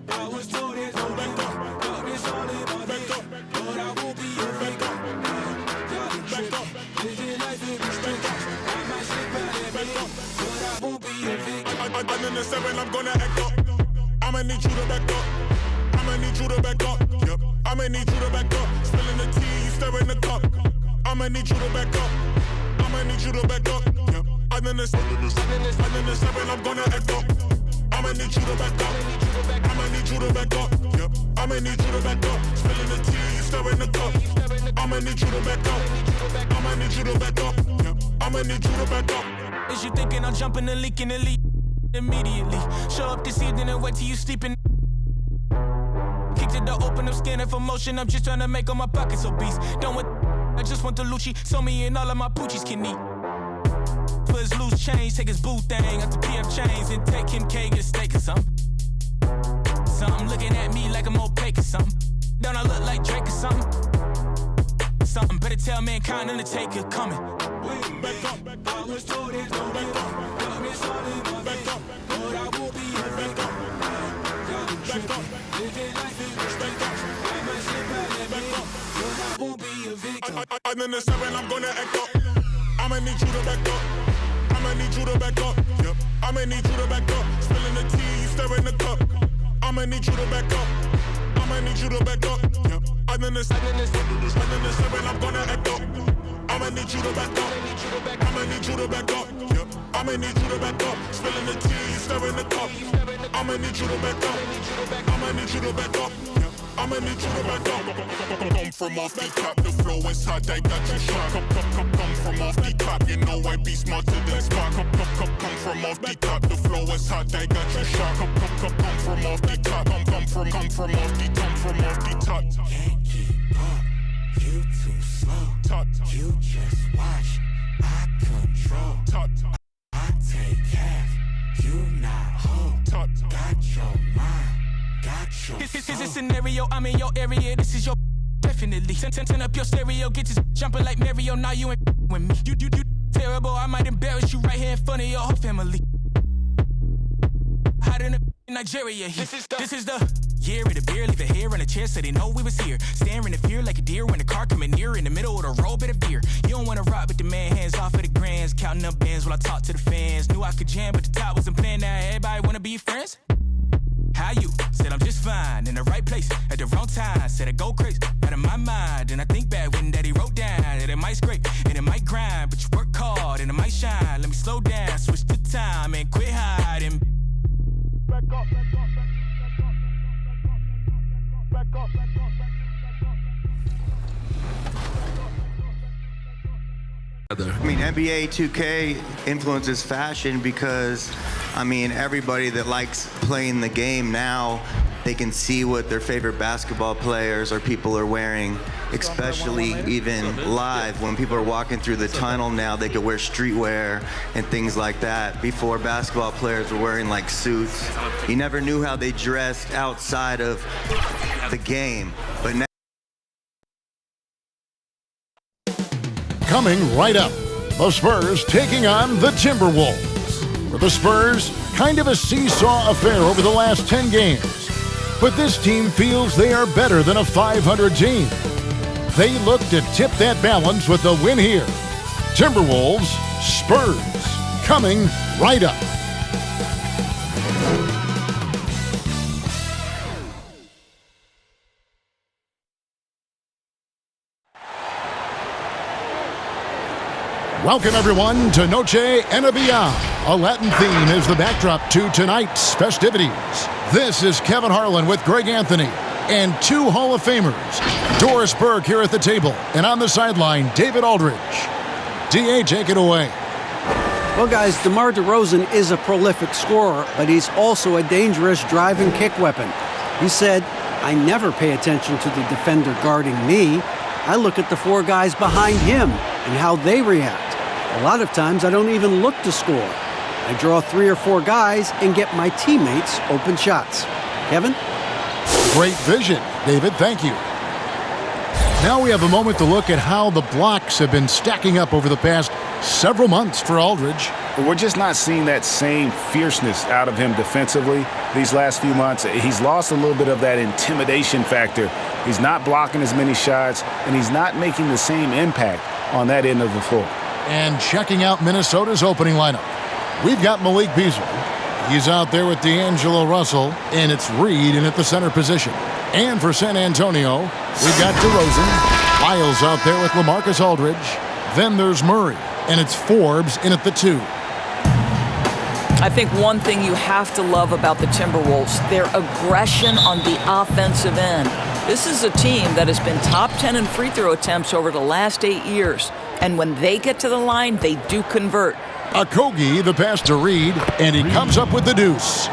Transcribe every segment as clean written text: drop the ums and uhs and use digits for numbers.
I was told there's no back up. Darkness all in my veins, but I won't be a fake up. Y'all be tripping, living life in restriction. I might slip out and back up, but I won't be a fake up. I'm in the 7, I'm gonna act up. I'ma need you to back up. I'ma need you to back up. Yep. I'ma need you to back up. Spilling the tea, you stirring the cup. I'ma need you to back up. I'ma need you to back up. Yep. I'm in the 7, I'm gonna act up. I'ma need you to back up. I'ma need you to back up. Yep. I'ma need you to back up. Spilling the tea, you stirring the cup. I'ma need you to back up. I'ma need you to back up. Yep. I'ma need you to back up. Is you thinking I'm jumping the leak in the lead? Immediately. Show up this evening and wait till you sleeping. Kick to the open, I'm scanning for motion. I'm just trying to make all my pockets obese. Don't want, I just want the Lucci. So me and all of my poochies can eat. Put his loose change, take his boo thing out the PF chains and take him K, get a steak or something. Something looking at me like I'm opaque or something. Don't I look like Drake or something? Something better tell mankind Undertaker coming. Back up. I was told there's no back up. Darkness all in my veins, but I won't be a fake up. Y'all be tripping, living life in restriction. I might slip out and back up, but I won't be a victim. I'm in the 7, I'm gonna act up. I'ma need you to back up. I'ma need you to back up. Yep. I'ma need you to back up. Spilling the tea, you stirring the cup. I'ma need you to back up. I'ma need you to back up. Yep. I'm in the 7, I'm gonna act up. I'ma need you to back up. I'ma need you to back up. Yep. I'ma need you to back up. Spilling the tea, you stirring the cup. I'ma need you to back up. I'ma need you to back up. Yep. I'ma need you to back up. Come from off the top, the flow is hot, I got you shot. Come from off the top, you know I be smarter than Spock. Come from off the top, the flow is hot, I got you shot. Come from off the top, come from off the top. Can't keep up, you too slow. You just watch, I control. I take half, you not whole. Got your mind, got your soul. This is a scenario, I'm in your area, this is your definitely. Turn up your stereo, get this jumping like Mario, now you ain't with me. You terrible, I might embarrass you right here in front of your whole family. Hot in Nigeria, this is the year of the beer, leave it here in a chair so they know we was here. Staring in fear like a deer when the car coming near in the middle of the road, bit of beer. You don't wanna rock with the man, hands off of the grands, counting up bands while I talk to the fans. Knew I could jam, but the top wasn't playing. Now everybody wanna be friends. How you? Said I'm just fine, in the right place, at the wrong time. Said I go crazy, out of my mind. And I think back when daddy wrote down that it might scrape and it might grind, but you work hard and it might shine. Let me slow down, switch the time and quit hiding. Back up. I mean, NBA 2K influences fashion because, I mean, everybody that likes playing the game now, they can see what their favorite basketball players or people are wearing, especially even live. When people are walking through the tunnel now, they could wear streetwear and things like that. Before, basketball players were wearing like suits. You never knew how they dressed outside of the game, but now. Coming right up, the Spurs taking on the Timberwolves. For the Spurs, kind of a seesaw affair over the last 10 games. But this team feels they are better than a 500 team. They look to tip that balance with the win here. Timberwolves, Spurs, coming right up. Welcome, everyone, to Noche Enabia. A Latin theme is the backdrop to tonight's festivities. This is Kevin Harlan with Greg Anthony and two Hall of Famers. Doris Burke here at the table, and on the sideline, David Aldridge. D.A., take it away. Well, guys, DeMar Derozan is a prolific scorer, but he's also a dangerous drive and kick weapon. He said, "I never pay attention to the defender guarding me. I look at the four guys behind him and how they react. A lot of times I don't even look to score. I draw 3 or 4 guys and get my teammates open shots." Kevin? Great vision, David. Thank you. Now we have a moment to look at how the blocks have been stacking up over the past several months for Aldridge. We're just not seeing that same fierceness out of him defensively these last few months. He's lost a little bit of that intimidation factor. He's not blocking as many shots, and he's not making the same impact on that end of the floor. And checking out Minnesota's opening lineup, we've got Malik Beasley. He's out there with D'Angelo Russell, and it's Reed in at the center position. And for San Antonio, we've got DeRozan. Lyles out there with LaMarcus Aldridge. Then there's Murray, and it's Forbes in at the 2. I think one thing you have to love about the Timberwolves, their aggression on the offensive end. This is a team that has been top 10 in free throw attempts over the last 8 years. And when they get to the line, they do convert. Okogie, the pass to Reed, and he comes up with the deuce.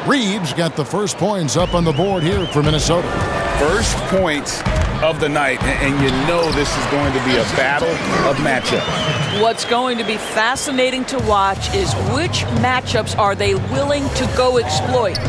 Reed's got the first points up on the board here for Minnesota. First points of the night, and you know this is going to be a battle of matchups. What's going to be fascinating to watch is which matchups are they willing to go exploit.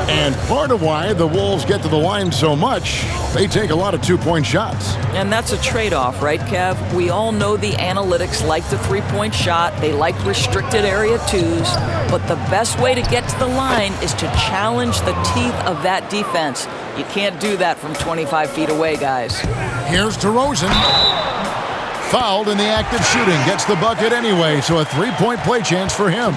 And part of why the Wolves get to the line so much, they take a lot of two-point shots. And that's a trade-off, right, Kev? We all know the analytics like the three-point shot. They like restricted area twos. But the best way to get to the line is to challenge the teeth of that defense. You can't do that from 25 feet away, guys. Here's DeRozan. Fouled in the act of shooting. Gets the bucket anyway, so a three-point play chance for him.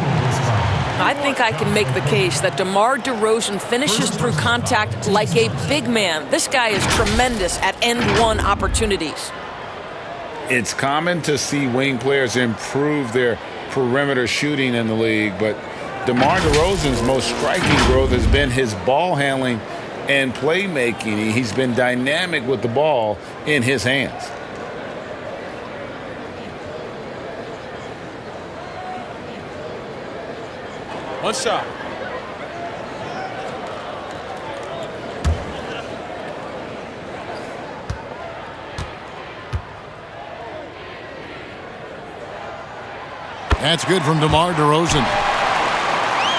I think I can make the case that DeMar DeRozan finishes through contact like a big man. This guy is tremendous at end-one opportunities. It's common to see wing players improve their perimeter shooting in the league, but DeMar DeRozan's most striking growth has been his ball handling and playmaking. He's been dynamic with the ball in his hands. One shot. That's good from DeMar DeRozan.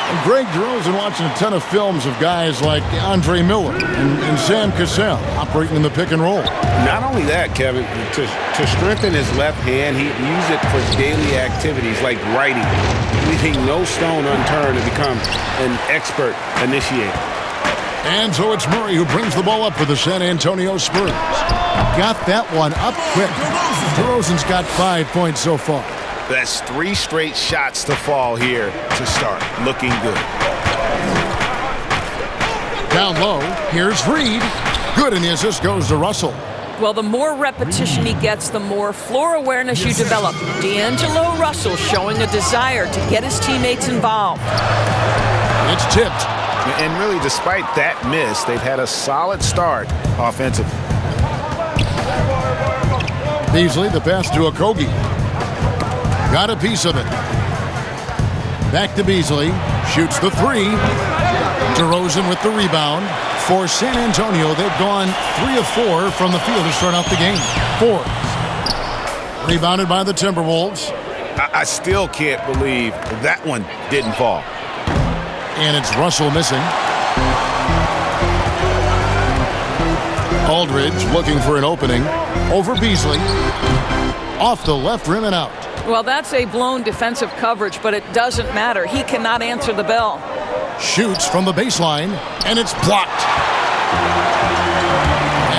And Greg DeRozan watching a ton of films of guys like Andre Miller and Sam Cassell operating in the pick and roll. Not only that, Kevin, to strengthen his left hand, he used it for daily activities like writing, leaving no stone unturned to become an expert initiator. And so it's Murray who brings the ball up for the San Antonio Spurs. Got that one up quick. DeRozan's got 5 points so far. That's 3 straight shots to fall here to start. Looking good. Down low, here's Reed. Good, and the assist goes to Russell. Well, the more repetition he gets, the more floor awareness you develop. D'Angelo Russell showing a desire to get his teammates involved. It's tipped. And really, despite that miss, they've had a solid start offensively. Beasley, the pass to Okogie. Got a piece of it. Back to Beasley. Shoots the 3. DeRozan with the rebound. For San Antonio, they've gone 3 of 4 from the field to start out the game. Forbes. Rebounded by the Timberwolves. I still can't believe that one didn't fall. And it's Russell missing. Aldridge looking for an opening. Over Beasley. Off the left rim and out. Well, that's a blown defensive coverage, but it doesn't matter. He cannot answer the bell. Shoots from the baseline, and it's blocked.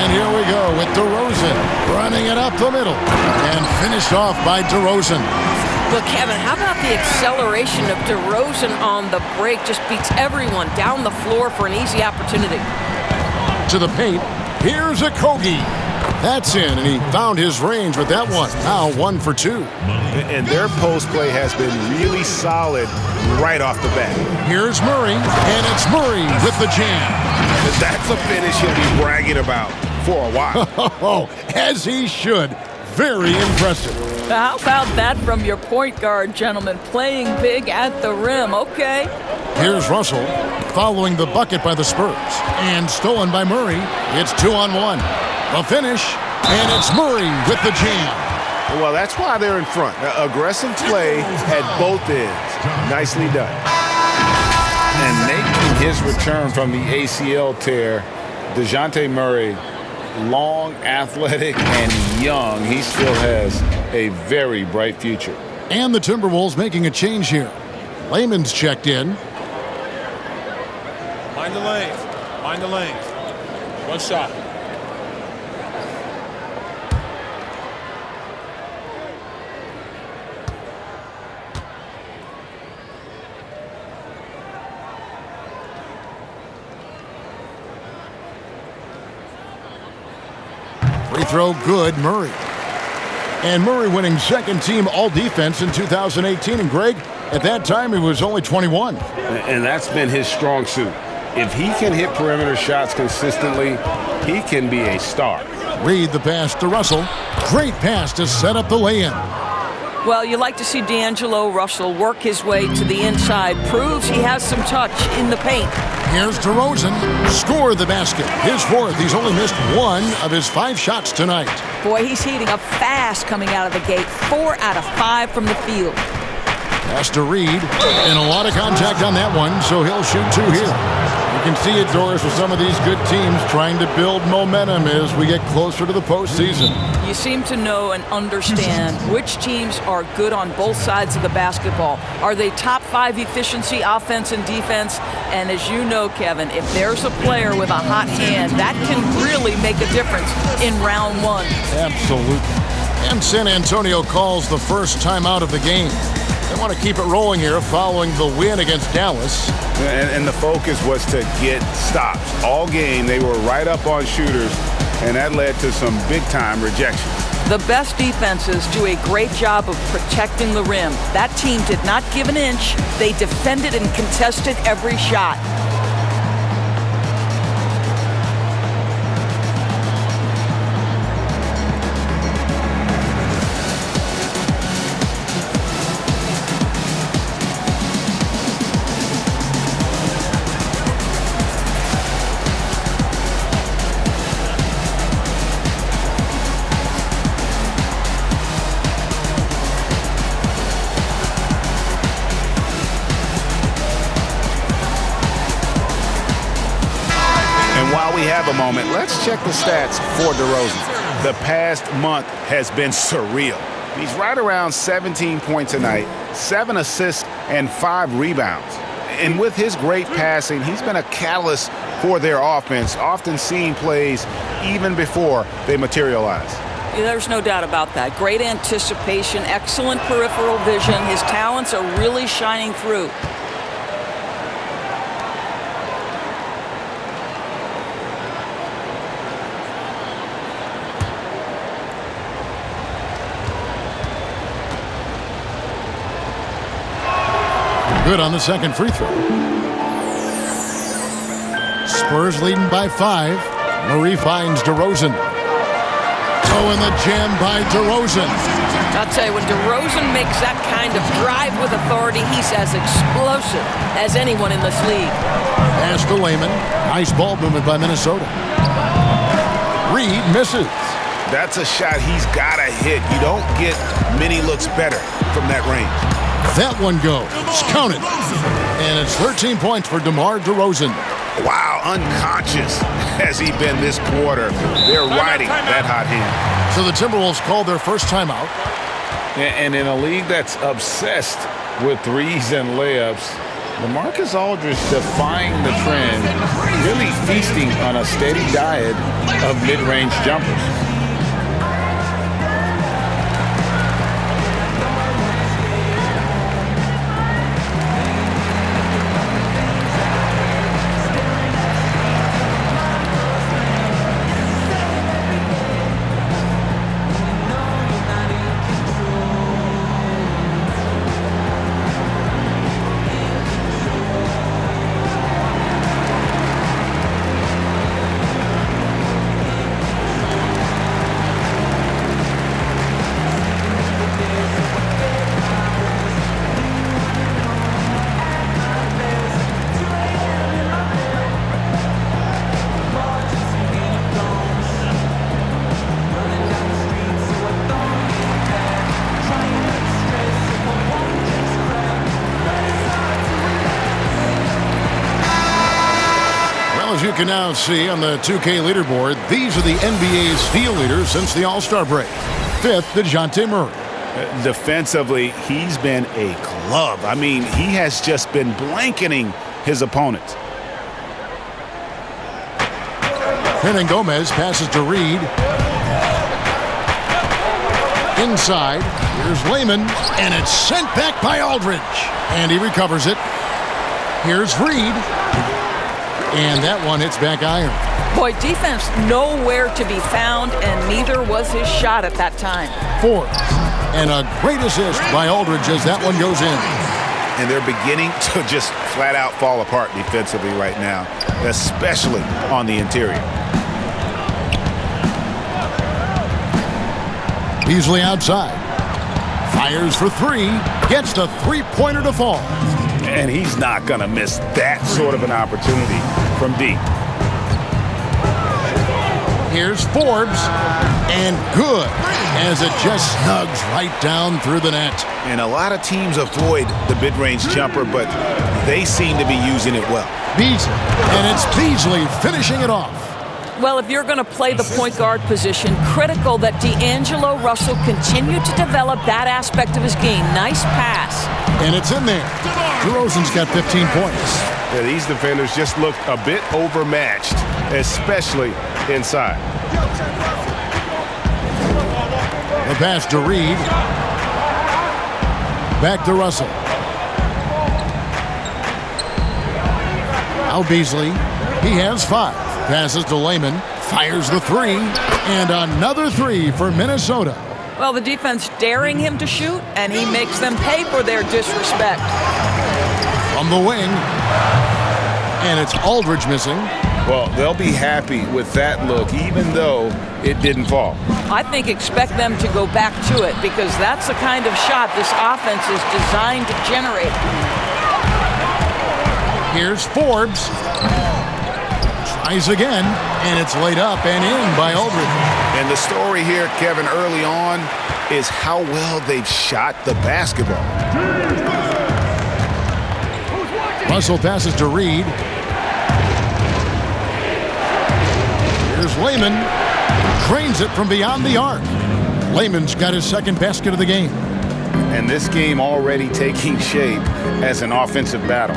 And here we go with DeRozan running it up the middle. And finished off by DeRozan. But, Kevin, how about the acceleration of DeRozan on the break? Just beats everyone down the floor for an easy opportunity. To the paint, here's Okogie. That's in, and he found his range with that one. Now 1 for 2. And their post play has been really solid right off the bat. Here's Murray, and it's Murray with the jam. That's a finish he'll be bragging about for a while. Oh, as he should. Very impressive. How about that from your point guard, gentlemen? Playing big at the rim, okay. Here's Russell following the bucket by the Spurs. And stolen by Murray. It's 2-on-1. The finish, and it's Murray with the jam. Well, that's why they're in front. Aggressive play at both ends. Nicely done. And making his return from the ACL tear, DeJounte Murray, long, athletic, and young, he still has a very bright future. And the Timberwolves making a change here. Layman's checked in. Mind the lanes. Mind the lanes. One shot. Free throw good, Murray. And Murray winning second team all defense in 2018. And Greg, at that time he was only 21. And that's been his strong suit. If he can hit perimeter shots consistently, he can be a star. Reed the pass to Russell. Great pass to set up the lay-in. Well, you like to see D'Angelo Russell work his way to the inside. Proves he has some touch in the paint. Here's DeRozan. Score the basket. His fourth. He's only missed one of his 5 shots tonight. Boy, he's heating up fast coming out of the gate. 4 out of 5 from the field. Pass to Reed. And a lot of contact on that one, so he'll shoot 2 here. You can see it, Doris, with some of these good teams trying to build momentum as we get closer to the postseason. You seem to know and understand which teams are good on both sides of the basketball. Are they top 5 efficiency, offense and defense? And as you know, Kevin, if there's a player with a hot hand, that can really make a difference in round 1. Absolutely. And San Antonio calls the first time out of the game. They want to keep it rolling here following the win against Dallas. And the focus was to get stops. All game, they were right up on shooters, and that led to some big-time rejections. The best defenses do a great job of protecting the rim. That team did not give an inch. They defended and contested every shot. Have a moment. Let's check the stats for DeRozan. The past month has been surreal. He's right around 17 points a night, 7 assists, and 5 rebounds. And with his great passing, he's been a catalyst for their offense, often seeing plays even before they materialize. There's no doubt about that. Great anticipation, excellent peripheral vision. His talents are really shining through. Good on the second free throw. Spurs leading by 5. Murray finds DeRozan. Oh, and the jam by DeRozan. I'll tell you, when DeRozan makes that kind of drive with authority, he's as explosive as anyone in this league. Pass to Layman. Nice ball movement by Minnesota. Reed misses. That's a shot he's got to hit. You don't get many looks better from that range. That one goes. Count it. And it's 13 points for DeMar DeRozan. Wow, unconscious has he been this quarter. They're riding that hot hand. So the Timberwolves called their first timeout. And in a league that's obsessed with threes and layups, LaMarcus Aldridge defying the trend, really feasting on a steady diet of mid-range jumpers. can now see on the 2K leaderboard, these are the NBA steal leaders since the All-Star break. 5th, DeJounte Murray. Defensively, he's been a glove. I mean, he has just been blanketing his opponents. Gomez passes to Reed. Inside, here's Lehman, and it's sent back by Aldridge. And he recovers it. Here's Reed. And that one hits back iron. Boy, defense nowhere to be found, and neither was his shot at that time. 4th. And a great assist by Aldridge as that one goes in. And they're beginning to just flat out fall apart defensively right now, especially on the interior. Beasley outside. Fires for 3. Gets the three-pointer to fall. And he's not going to miss that sort of an opportunity from deep. Here's Forbes. And good, as it just snugs right down through the net. And a lot of teams avoid the mid-range jumper, but they seem to be using it well. Beasley. And it's Beasley finishing it off. Well, if you're going to play the point guard position, critical that D'Angelo Russell continue to develop that aspect of his game. Nice pass. And it's in there. Derozan's got 15 points. Yeah, these defenders just looked a bit overmatched, especially inside. The pass to Reed. Back to Russell. Now Beasley. He has 5. Passes to Lehman. Fires the 3. And another 3 for Minnesota. Well, the defense daring him to shoot, and he makes them pay for their disrespect. From the wing. And it's Aldridge missing. Well, they'll be happy with that look, even though it didn't fall. I think expect them to go back to it, because that's the kind of shot this offense is designed to generate. Here's Forbes. Tries again, and it's laid up and in by Aldridge. And the story here, Kevin, early on is how well they've shot the basketball. Russell passes to Reed. Here's Lehman. Drains it from beyond the arc. Lehman's got his second basket of the game. And this game already taking shape as an offensive battle.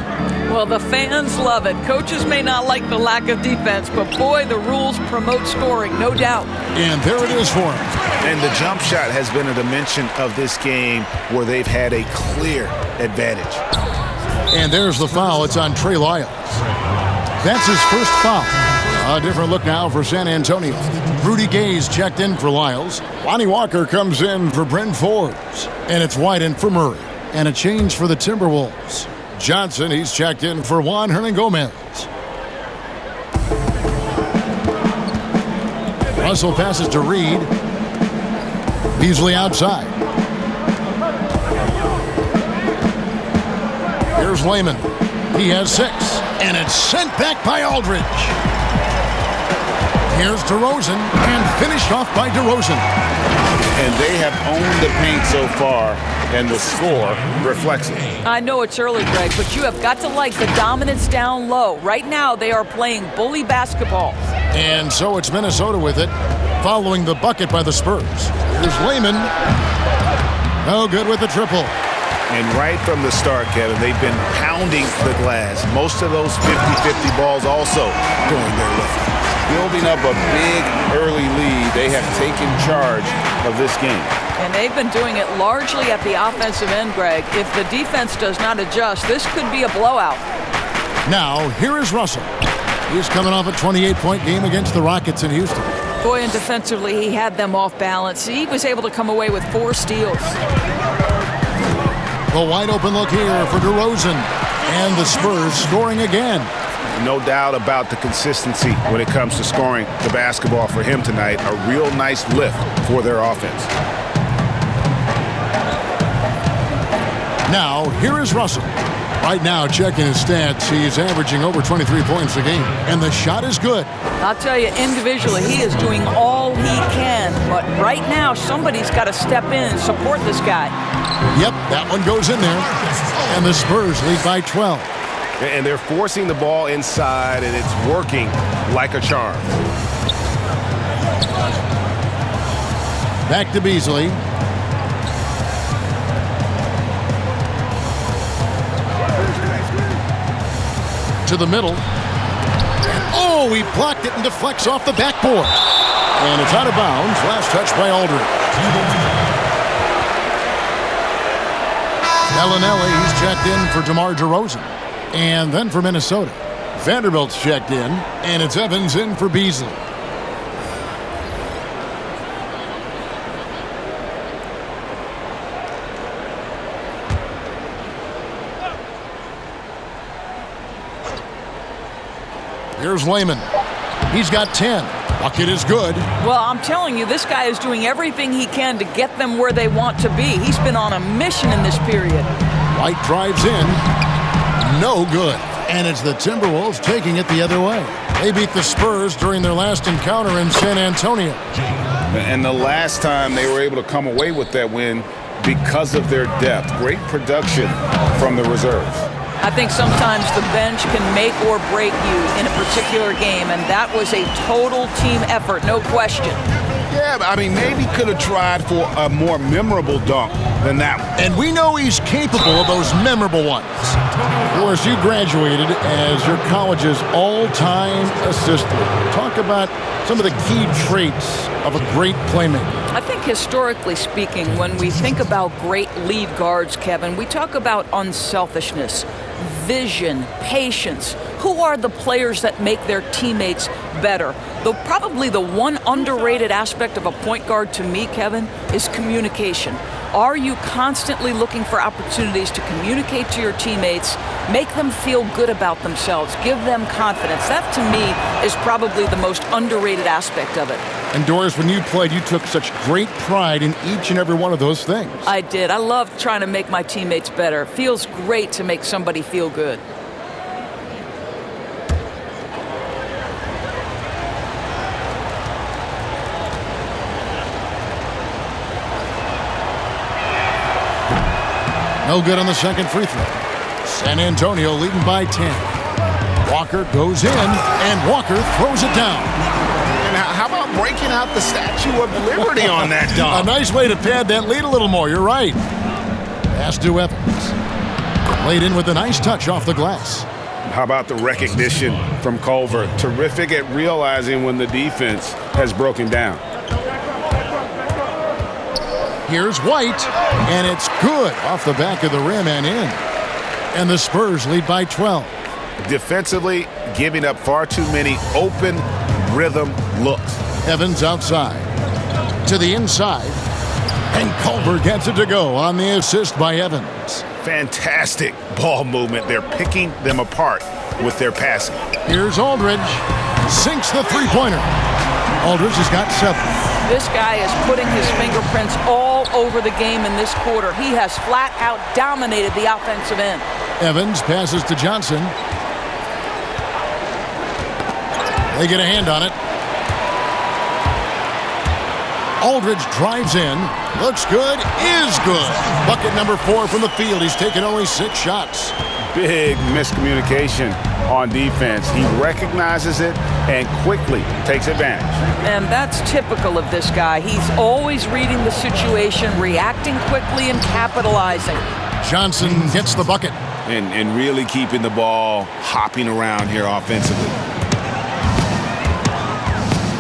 Well, the fans love it. Coaches may not like the lack of defense, but boy, the rules promote scoring, no doubt. And there it is for him. And the jump shot has been a dimension of this game where they've had a clear advantage. And there's the foul. It's on Trey Lyles. That's his first foul. A different look now for San Antonio. Rudy Gay's checked in for Lyles. Lonnie Walker comes in for Bryn Forbes. And it's White in for Murray. And a change for the Timberwolves. Johnson, he's checked in for Juan Gomez. Russell passes to Reed. Beasley outside. Here's Lehman. He has 6. And it's sent back by Aldridge. Here's Derozan, and finished off by Derozan. And they have owned the paint so far, and the score reflects it. I know it's early, Greg, but you have got to like the dominance down low. Right now, they are playing bully basketball. And so it's Minnesota with it, following the bucket by the Spurs. Here's Lehman. No good with the triple. And right from the start, Kevin, they've been pounding the glass. Most of those 50-50 balls also going their left. Building up a big early lead, they have taken charge of this game. And they've been doing it largely at the offensive end, Greg. If the defense does not adjust, this could be a blowout. Now, here is Russell. He's coming off a 28-point game against the Rockets in Houston. Boy, and defensively, he had them off balance. He was able to come away with 4 steals. The wide open look here for DeRozan. And the Spurs scoring again. No doubt about the consistency when it comes to scoring the basketball for him tonight. A real nice lift for their offense. Now, here is Russell. Right now, checking his stats, he's averaging over 23 points a game. And the shot is good. I'll tell you, individually, he is doing all he can. But right now, somebody's got to step in and support this guy. Yep, that one goes in there. And the Spurs lead by 12. And they're forcing the ball inside, and it's working like a charm. Back to Beasley. To the middle. Oh, he blocked it and deflects off the backboard. And it's out of bounds. Last touch by Aldridge. Bellinelli, he's checked in for DeMar Derozan. And then for Minnesota, Vanderbilt's checked in, and it's Evans in for Beasley. Here's Layman. He's got 10. Bucket is good. Well, I'm telling you, this guy is doing everything he can to get them where they want to be. He's been on a mission in this period. White drives in. No good. And it's the Timberwolves taking it the other way. They beat the Spurs during their last encounter in San Antonio. And the last time they were able to come away with that win because of their depth. Great production from the reserves. I think sometimes the bench can make or break you in a particular game, and that was a total team effort, no question. Yeah, I mean, maybe could have tried for a more memorable dunk than that one. And we know he's capable of those memorable ones. Of course, you graduated as your college's all-time assistant. Talk about some of the key traits of a great playmaker. I think historically speaking, when we think about great lead guards, Kevin, we talk about unselfishness, vision, patience. Who are the players that make their teammates better? Though probably the one underrated aspect of a point guard to me, Kevin, is communication. Are you constantly looking for opportunities to communicate to your teammates, make them feel good about themselves, give them confidence? That, to me, is probably the most underrated aspect of it. And Doris, when you played, you took such great pride in each and every one of those things. I did. I love trying to make my teammates better. It feels great to make somebody feel good. No good on the second free throw. San Antonio leading by 10. Walker goes in, and Walker throws it down. And how about breaking out the Statue of Liberty on that dunk? A nice way to pad that lead a little more. You're right. Pass to Evans. Laid in with a nice touch off the glass. How about the recognition from Culver? Terrific at realizing when the defense has broken down. Here's White, and it's good off the back of the rim and in. And the Spurs lead by 12. Defensively, giving up far too many open rhythm looks. Evans outside. To the inside. And Culver gets it to go on the assist by Evans. Fantastic ball movement. They're picking them apart with their passing. Here's Aldridge. Sinks the three-pointer. Aldridge has got 7. This guy is putting his fingerprints all over the game in this quarter. He has flat out dominated the offensive end. Evans passes to Johnson. They get a hand on it. Aldridge drives in. Looks good. Is good. Bucket number 4 from the field. He's taken only 6 shots. Big miscommunication on defense. He recognizes it and quickly takes advantage. And that's typical of this guy. He's always reading the situation, reacting quickly, and capitalizing. Johnson gets the bucket. And really keeping the ball hopping around here offensively.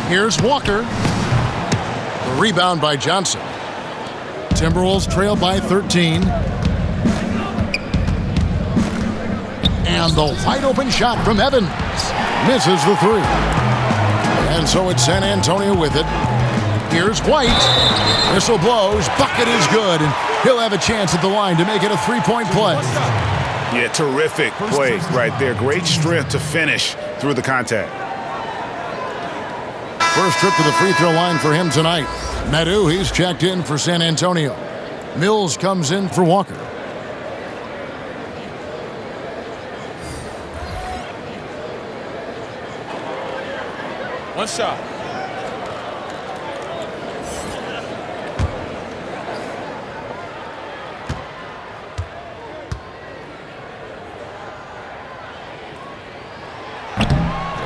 Here's Walker. The rebound by Johnson. Timberwolves trail by 13. And the wide open shot from Evans. Misses the 3. And so it's San Antonio with it. Here's White. Whistle blows. Bucket is good. And he'll have a chance at the line to make it a 3-point play. Yeah, terrific play right there. Great strength to finish through the contact. First trip to the free throw line for him tonight. Nadu, he's checked in for San Antonio. Mills comes in for Walker. One shot.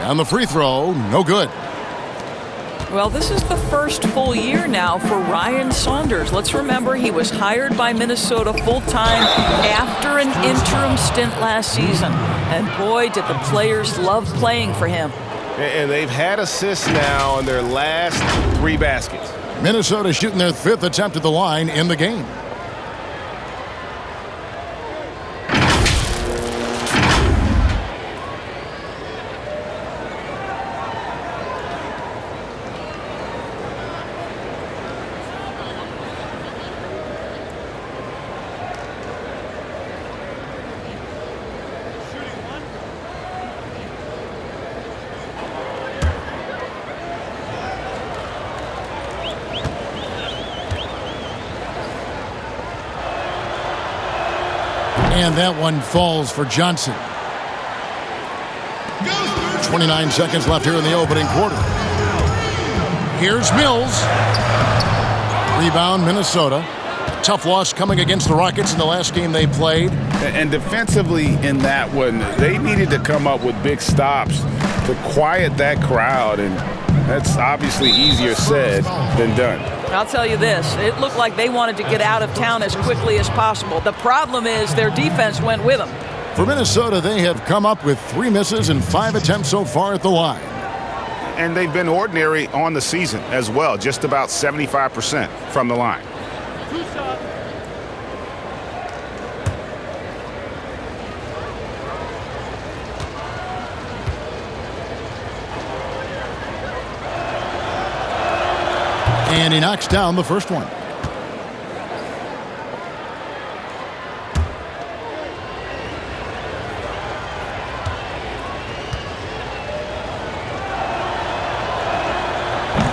And the free throw, no good. Well, this is the first full year now for Ryan Saunders. Let's remember he was hired by Minnesota full-time after an interim stint last season. And boy, did the players love playing for him. And they've had assists now in their last 3 baskets. Minnesota shooting their 5th attempt at the line in the game. And that one falls for Johnson. 29 seconds left here in the opening quarter. Here's Mills. Rebound, Minnesota. Tough loss coming against the Rockets in the last game they played. And defensively in that one, they needed to come up with big stops to quiet that crowd. And that's obviously easier said than done. I'll tell you this, it looked like they wanted to get out of town as quickly as possible. The problem is their defense went with them. For Minnesota, they have come up with 3 misses and 5 attempts so far at the line. And they've been ordinary on the season as well, just about 75% from the line. And he knocks down the first one.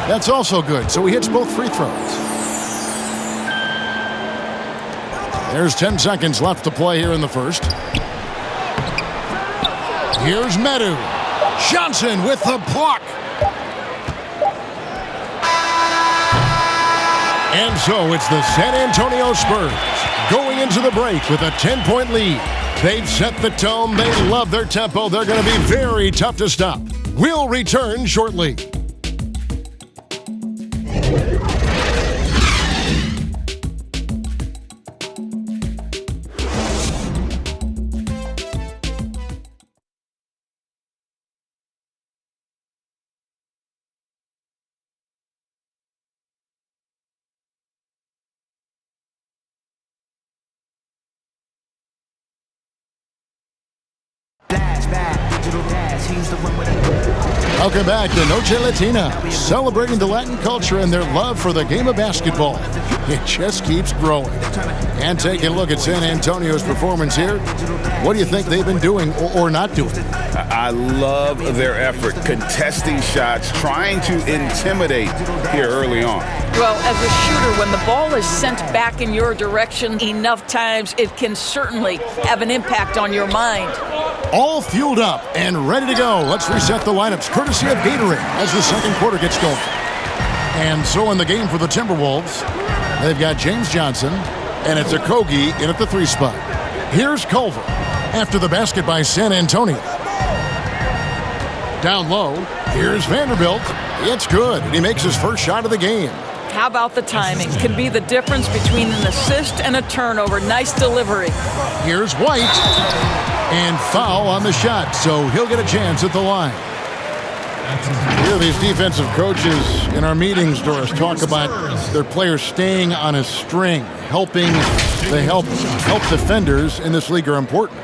That's also good, so he hits both free throws. There's 10 seconds left to play here in the first. Here's Medu. Johnson with the block. And so it's the San Antonio Spurs going into the break with a 10-point lead. They've set the tone. They love their tempo. They're going to be very tough to stop. We'll return shortly. Welcome back to Noche Latina, celebrating the Latin culture and their love for the game of basketball. It just keeps growing. And taking a look at San Antonio's performance here, what do you think they've been doing or not doing? I love their effort, contesting shots, trying to intimidate here early on. Well, as a shooter, when the ball is sent back in your direction enough times, it can certainly have an impact on your mind. All fueled up and ready to go. Let's reset the lineups courtesy of Gatorade as the second quarter gets going. And so in the game for the Timberwolves, they've got James Johnson, and it's Okogie in at the 3 spot. Here's Culver after the basket by San Antonio. Down low, here's Vanderbilt. It's good, and he makes his first shot of the game. How about the timing? Can be the difference between an assist and a turnover. Nice delivery. Here's White. And foul on the shot, so he'll get a chance at the line. Here, these defensive coaches in our meetings, Doris, talk about their players staying on a string, helping the help defenders in this league are important.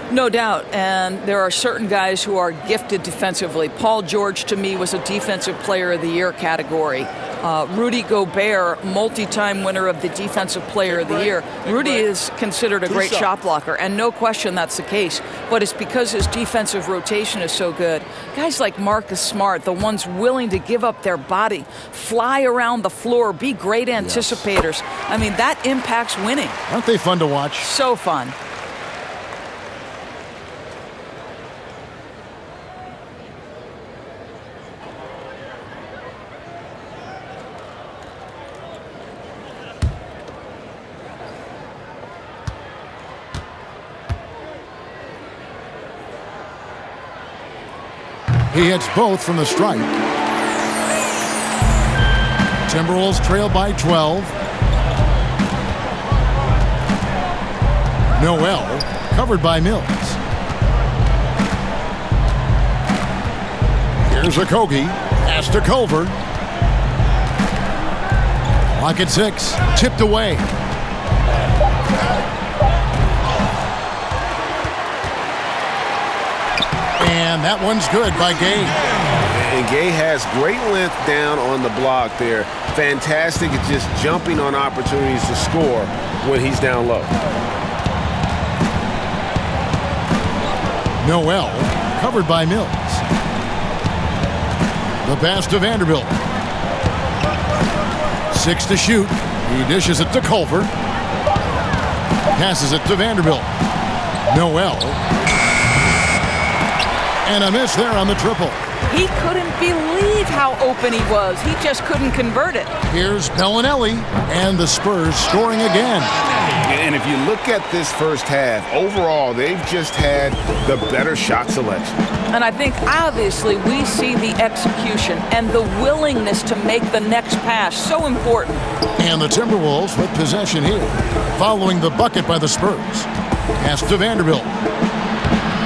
No doubt, and there are certain guys who are gifted defensively. Paul George, to me, was a Defensive Player of the Year category. Rudy Gobert, multi-time winner of the Defensive Player of the Year. Rudy is considered a great shot blocker, and no question that's the case. But it's because his defensive rotation is so good. Guys like Marcus Smart, the ones willing to give up their body, fly around the floor, be great anticipators. I mean, that impacts winning. Aren't they fun to watch? So fun. He hits both from the stripe. Timberwolves trail by 12. Noel covered by Mills. Here's Okogie. Pass to Culver. Clock at 6. Tipped away. And that one's good by Gay. And Gay has great length down on the block there. Fantastic at just jumping on opportunities to score when he's down low. Noel covered by Mills. The pass to Vanderbilt. 6 to shoot. He dishes it to Culver. Passes it to Vanderbilt. Noel. And a miss there on the triple. He couldn't believe how open he was. He just couldn't convert it. Here's Bellinelli, and the Spurs scoring again. And if you look at this first half, overall, they've just had the better shot selection. And I think, obviously, we see the execution and the willingness to make the next pass so important. And the Timberwolves with possession here, following the bucket by the Spurs. Pass to Vanderbilt.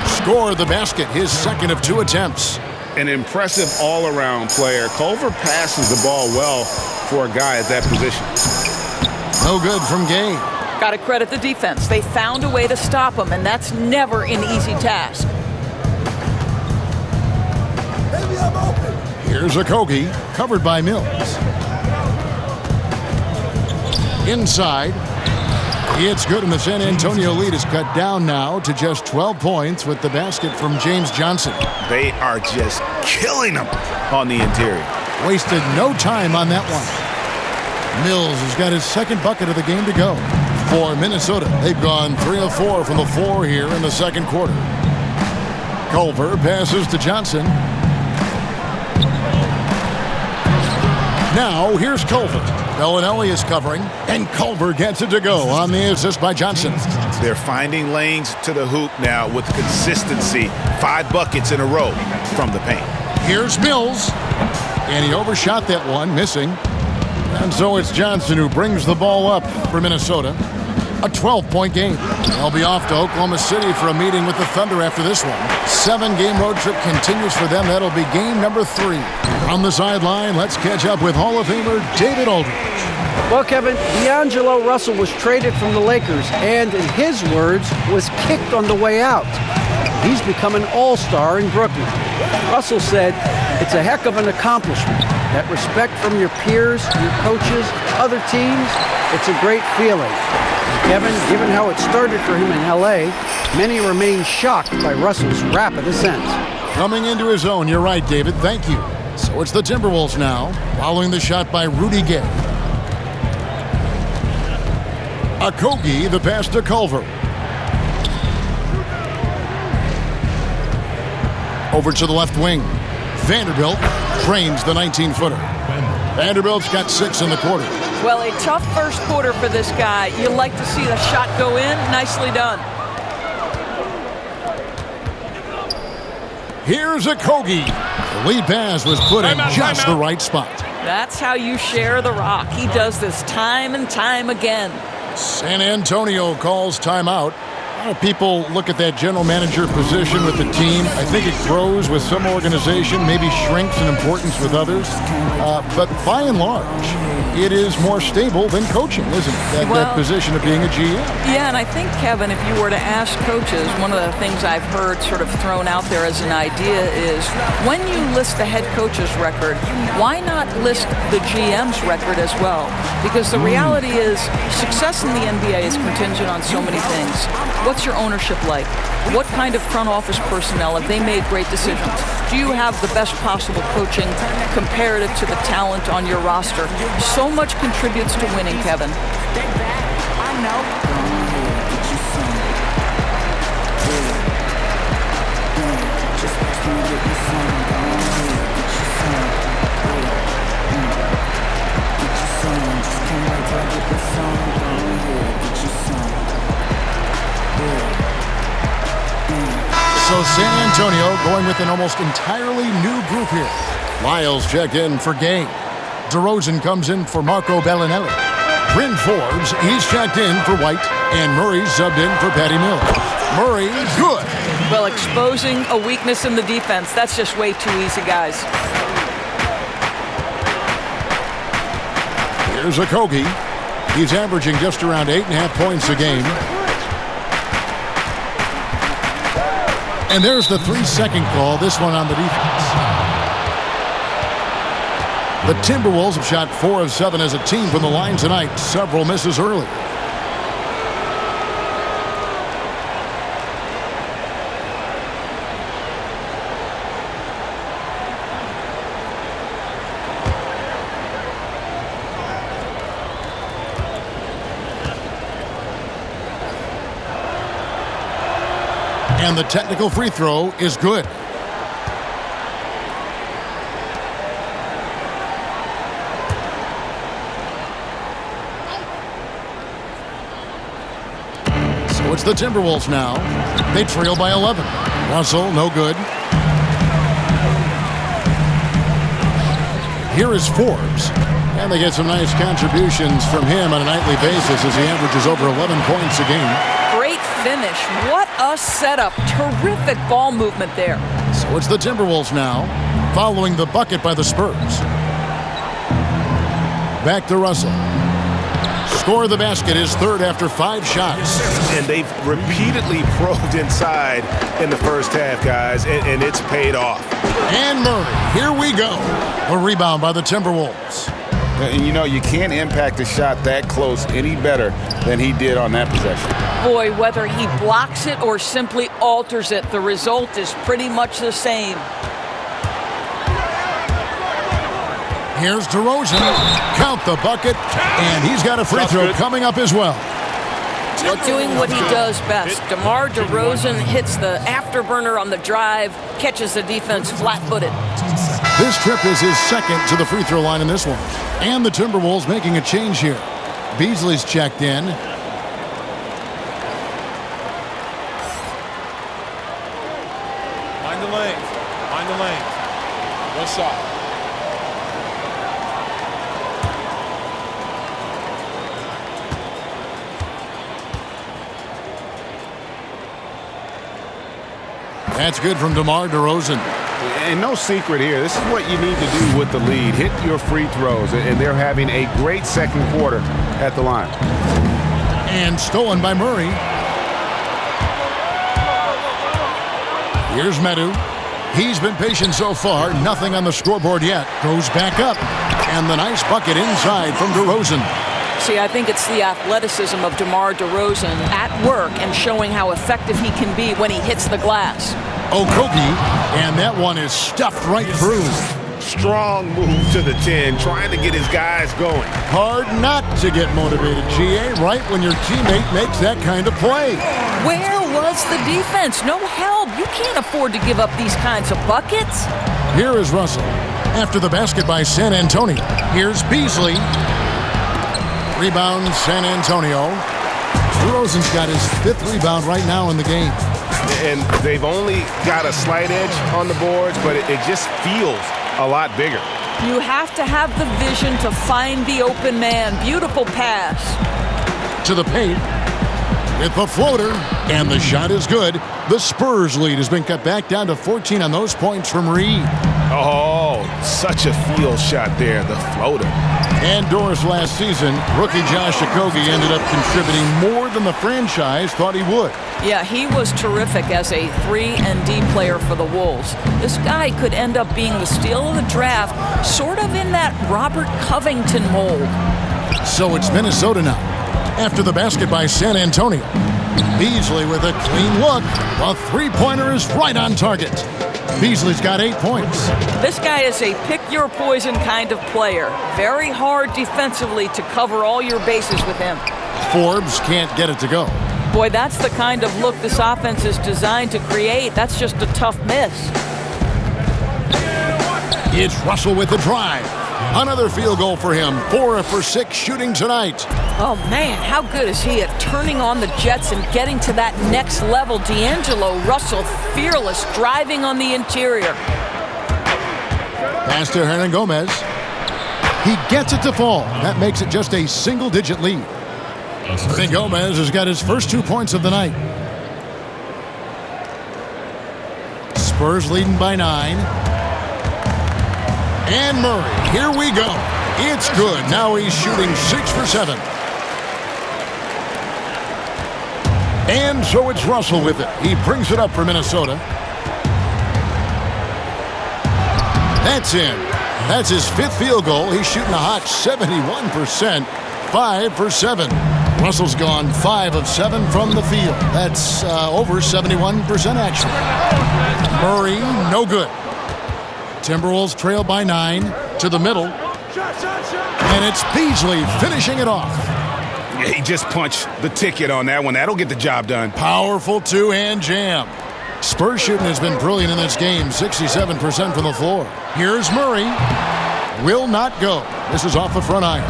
Score the basket, his second of 2 attempts. An impressive all-around player. Culver passes the ball well for a guy at that position. No good from Gay. Got to credit the defense. They found a way to stop him, and that's never an easy task. Here's Okogie, covered by Mills. Inside. It's good, and the San Antonio lead is cut down now to just 12 points with the basket from James Johnson. They are just killing them on the interior. Wasted no time on that one. Mills has got his second bucket of the game to go. For Minnesota, they've gone 3 of 4 from the floor here in the second quarter. Culver passes to Johnson. Now here's Culver. Bellinelli is covering, and Culver gets it to go on the assist by Johnson. They're finding lanes to the hoop now with consistency. 5 buckets in a row from the paint. Here's Mills, and he overshot that one, missing. And so it's Johnson who brings the ball up for Minnesota. A 12-point game. They'll be off to Oklahoma City for a meeting with the Thunder after this one. 7-game road trip continues for them. That'll be game number 3. On the sideline, let's catch up with Hall of Famer David Aldridge. Well, Kevin, D'Angelo Russell was traded from the Lakers and, in his words, was kicked on the way out. He's become an all-star in Brooklyn. Russell said, "It's a heck of an accomplishment. That respect from your peers, your coaches, other teams, it's a great feeling." Kevin, given how it started for him in L.A., many remain shocked by Russell's rapid ascent. Coming into his own, you're right, David. Thank you. So it's the Timberwolves now, following the shot by Rudy Gay. Okogie, the pass to Culver. Over to the left wing. Vanderbilt trains the 19-footer. Vanderbilt's got 6 in the quarter. Well, a tough first quarter for this guy. You like to see the shot go in. Nicely done. Here's Okogie. The lead pass was put in just the right spot. That's how you share the rock. He does this time and time again. San Antonio calls timeout. A lot of people look at that general manager position with the team. I think it grows with some organization, maybe shrinks in importance with others. But by and large, it is more stable than coaching, isn't it? That position of being a GM. Yeah, and I think, Kevin, if you were to ask coaches, one of the things I've heard sort of thrown out there as an idea is when you list the head coach's record, why not list the GM's record as well? Because the reality is success in the NBA is contingent on so many things. What's your ownership like? What kind of front office personnel have they made great decisions? Do you have the best possible coaching comparative to the talent on your roster? So much contributes to winning, Kevin. So San Antonio going with an almost entirely new group here. Lyles checked in for Gay. DeRozan comes in for Marco Bellinelli. Bryn Forbes, he's checked in for White. And Murray subbed in for Patty Mills. Murray, good. Well, exposing a weakness in the defense, that's just way too easy, guys. Here's Okogie. He's averaging just around 8.5 points a game. And there's the 3-second call, this one on the defense. The Timberwolves have shot 4 of 7 as a team from the line tonight. Several misses early. And the technical free throw is good. So it's the Timberwolves now. They trail by 11. Russell, no good. Here is Forbes. And they get some nice contributions from him on a nightly basis as he averages over 11 points a game. Great finish. What a setup. Terrific ball movement there. So it's the Timberwolves now, following the bucket by the Spurs. Back to Russell. Score the basket, his third after 5 shots. And they've repeatedly probed inside in the first half, guys, and it's paid off. And Murray, here we go. A rebound by the Timberwolves. And you know, you can't impact a shot that close any better than he did on that possession. Boy, whether he blocks it or simply alters it, the result is pretty much the same. Here's DeRozan. Count the bucket, and he's got a free throw coming up as well. Well, doing what he does best. DeMar DeRozan hits the afterburner on the drive, catches the defense flat-footed. This trip is his second to the free throw line in this one. And the Timberwolves making a change here. Beasley's checked in. Mind the lanes. Mind the lanes. One shot. That's good from DeMar DeRozan. And no secret here. This is what you need to do with the lead. Hit your free throws. And they're having a great second quarter at the line. And stolen by Murray. Here's Medu. He's been patient so far. Nothing on the scoreboard yet. Goes back up. And the nice bucket inside from DeRozan. See, I think it's the athleticism of DeMar DeRozan at work and showing how effective he can be when he hits the glass. Okogie, and that one is stuffed right through. Strong move to the 10, trying to get his guys going. Hard not to get motivated, GA, right when your teammate makes that kind of play. Where was the defense? No help. You can't afford to give up these kinds of buckets. Here is Russell. After the basket by San Antonio, here's Beasley. Rebound, San Antonio. DeRozan's got his 5th rebound right now in the game. And they've only got a slight edge on the boards, but it just feels a lot bigger. You have to have the vision to find the open man. Beautiful pass. To the paint with the floater, and the shot is good. The Spurs lead has been cut back down to 14 on those points from Reed. Oh, such a field shot there, the floater. And Doris last season, rookie Josh Okogie ended up contributing more than the franchise thought he would. Yeah, he was terrific as a 3-and-D player for the Wolves. This guy could end up being the steal of the draft, sort of in that Robert Covington mold. So it's Minnesota now. After the basket by San Antonio. Beasley with a clean look. A three-pointer is right on target. Beasley's got 8 points. This guy is a pick-your-poison kind of player. Very hard defensively to cover all your bases with him. Forbes can't get it to go. Boy, that's the kind of look this offense is designed to create. That's just a tough miss. It's Russell with the drive. Another field goal for him. 4 for 6 shooting tonight. Oh, man, how good is he at turning on the jets and getting to that next level? D'Angelo Russell, fearless, driving on the interior. Pass to Hernangomez. He gets it to fall. That makes it just a single-digit lead. Hernangomez has got his first 2 points of the night. Spurs leading by 9. And Murray, here we go. It's good. Now he's shooting 6 for 7. And so it's Russell with it. He brings it up for Minnesota. That's in. That's his 5th field goal. He's shooting a hot 71%. 5 for 7. Russell's gone 5 of 7 from the field. That's over 71% actually. Murray, no good. Timberwolves trail by 9 to the middle. And it's Beasley finishing it off. Yeah, he just punched the ticket on that one. That'll get the job done. Powerful two-hand jam. Spurs shooting has been brilliant in this game. 67% from the floor. Here's Murray. Will not go. This is off the front iron.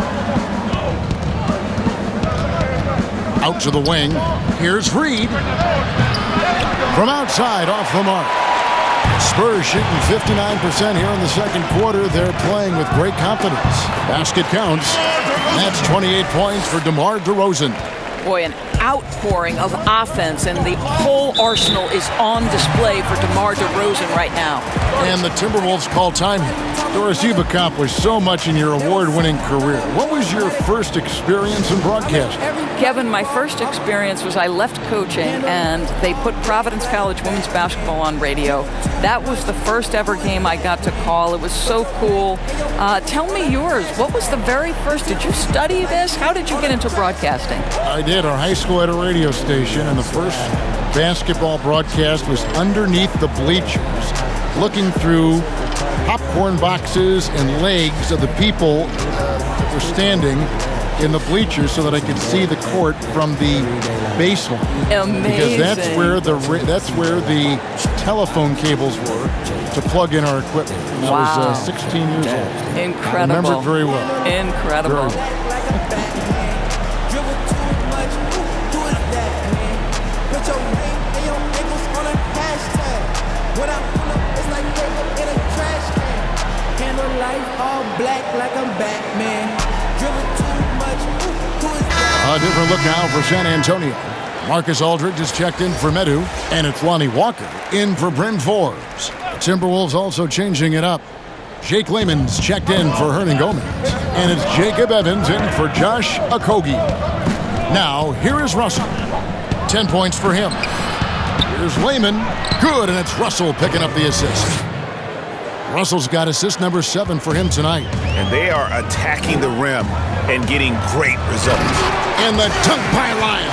Out to the wing. Here's Reed. From outside, off the mark. Spurs shooting 59% here in the second quarter. They're playing with great confidence. Basket counts. That's 28 points for DeMar DeRozan. Boy, an outpouring of offense, and the whole arsenal is on display for DeMar DeRozan right now. And the Timberwolves call time. Doris, you've accomplished so much in your award-winning career. What was your first experience in broadcasting? Kevin, my first experience was I left coaching, and they put Providence College women's basketball on radio. That was the first ever game I got to call. It was so cool. Tell me yours. What was the very first? Did you study this? How did you get into broadcasting? I did. Our high school had a radio station, and the first basketball broadcast was underneath the bleachers, looking through popcorn boxes and legs of the people that were standing in the bleachers so that I could see the court from the baseline. Amazing. Because that's where the telephone cables were to plug in our equipment. And I was 16 years old. Incredible. I remember it very well. Incredible. A different look now for San Antonio. Marcus Aldridge is checked in for Medu, and it's Lonnie Walker in for Bryn Forbes. Timberwolves also changing it up. Jake Layman's checked in for Hernangomez, and it's Jacob Evans in for Josh Okogie. Now, here is Russell. 10 points for him. Here's Layman. Good, and it's Russell picking up the assist. Russell's got assist number 7 for him tonight. And they are attacking the rim and getting great results. And the dunk by Lyles.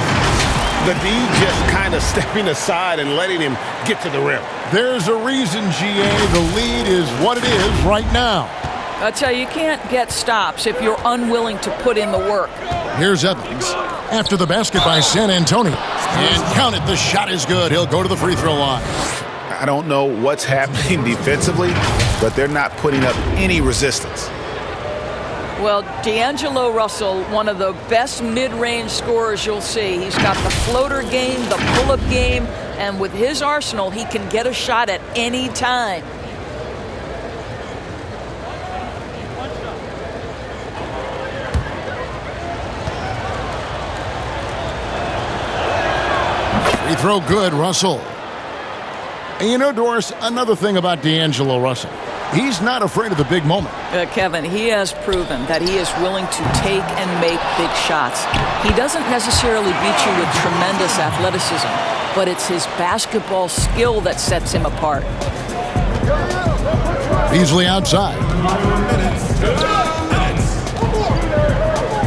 The D just kind of stepping aside and letting him get to the rim. There's a reason, GA. The lead is what it is right now. I tell you can't get stops if you're unwilling to put in the work. Here's Evans after the basket by San Antonio. And count it, the shot is good. He'll go to the free throw line. I don't know what's happening defensively, but they're not putting up any resistance. Well, D'Angelo Russell, one of the best mid-range scorers you'll see. He's got the floater game, the pull-up game, and with his arsenal, he can get a shot at any time. Free throw good, Russell. And you know, Doris, another thing about D'Angelo Russell. He's not afraid of the big moment. Kevin, he has proven that he is willing to take and make big shots. He doesn't necessarily beat you with tremendous athleticism, but it's his basketball skill that sets him apart. Beasley outside.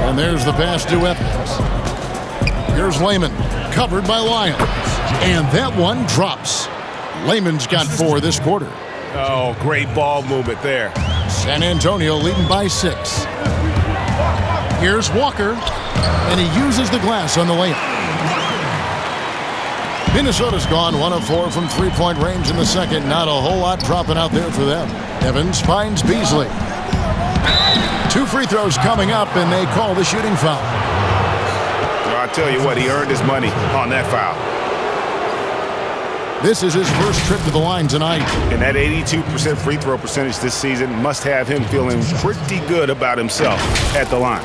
And there's the pass to Evans. Here's Layman, covered by Lyles. And that one drops. Layman's got 4 this quarter. Oh, great ball movement there. San Antonio leading by 6. Here's Walker, and he uses the glass on the layup. Minnesota's gone 1 of 4 from three-point range in the second. Not a whole lot dropping out there for them. Evans finds Beasley. 2 free throws coming up, and they call the shooting foul. Well, I tell you what, he earned his money on that foul. This is his first trip to the line tonight. And that 82% free throw percentage this season must have him feeling pretty good about himself at the line.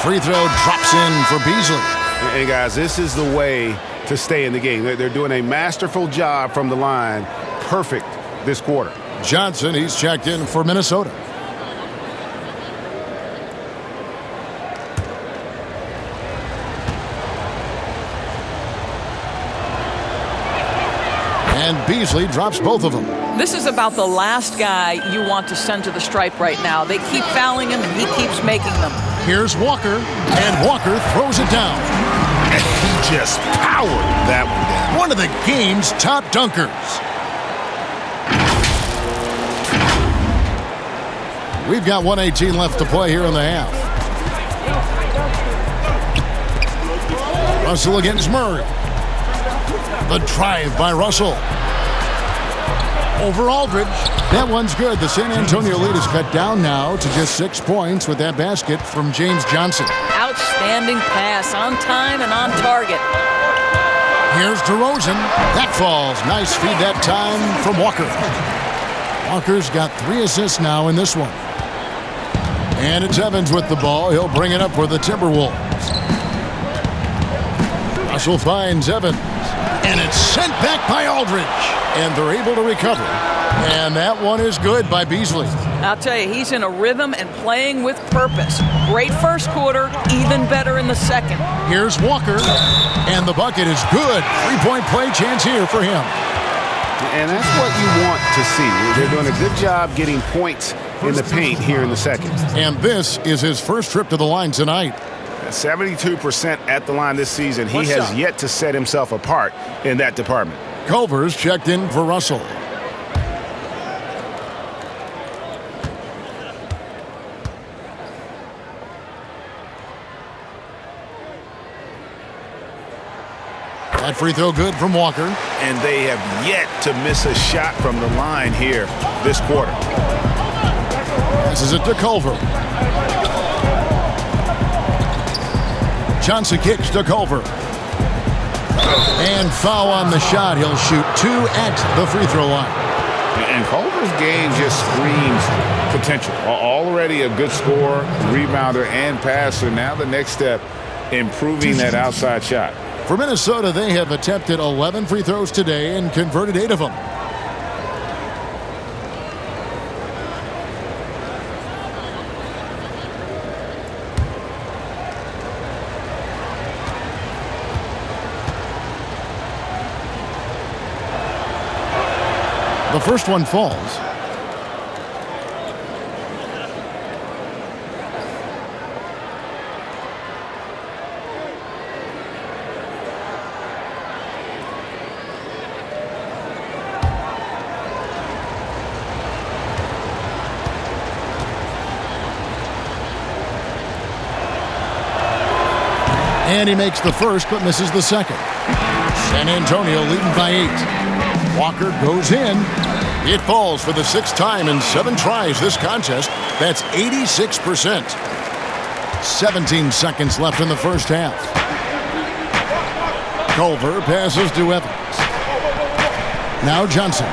Free throw drops in for Beasley. Hey, guys, this is the way to stay in the game. They're doing a masterful job from the line. Perfect this quarter. Johnson, he's checked in for Minnesota. And Beasley drops both of them. This is about the last guy you want to send to the stripe right now. They keep fouling him, and he keeps making them. Here's Walker, and Walker throws it down. And he just powered that one down. One of the game's top dunkers. We've got 1:18 left to play here in the half. Russell against Murray. The drive by Russell. Over Aldridge. That one's good. The San Antonio lead is cut down now to just 6 points with that basket from James Johnson. Outstanding pass, on time and on target. Here's DeRozan. That falls. Nice feed that time from Walker. Walker's got 3 assists now in this one. And it's Evans with the ball. He'll bring it up for the Timberwolves. Russell finds Evans. And it's sent back by Aldridge. And they're able to recover. And that one is good by Beasley. I'll tell you, he's in a rhythm and playing with purpose. Great first quarter, even better in the second. Here's Walker. And the bucket is good. 3-point play chance here for him. And that's what you want to see. They're doing a good job getting points in the paint here in the second. And this is his first trip to the line tonight. 72% at the line this season. He has yet to set himself apart in that department. Culver's checked in for Russell. That free throw good from Walker. And they have yet to miss a shot from the line here this quarter. Passes it to Culver. Johnson kicks to Culver. And foul on the shot. He'll shoot 2 at the free throw line. And Culver's game just screams potential. Already a good scorer, rebounder, and passer. Now the next step, improving that outside shot. For Minnesota, they have attempted 11 free throws today and converted 8 of them. The first one falls. And he makes the first, but misses the second. San Antonio leading by 8. Walker goes in. It falls for the 6th time in 7 tries this contest. That's 86%. 17 seconds left in the first half. Culver passes to Evans. Now Johnson.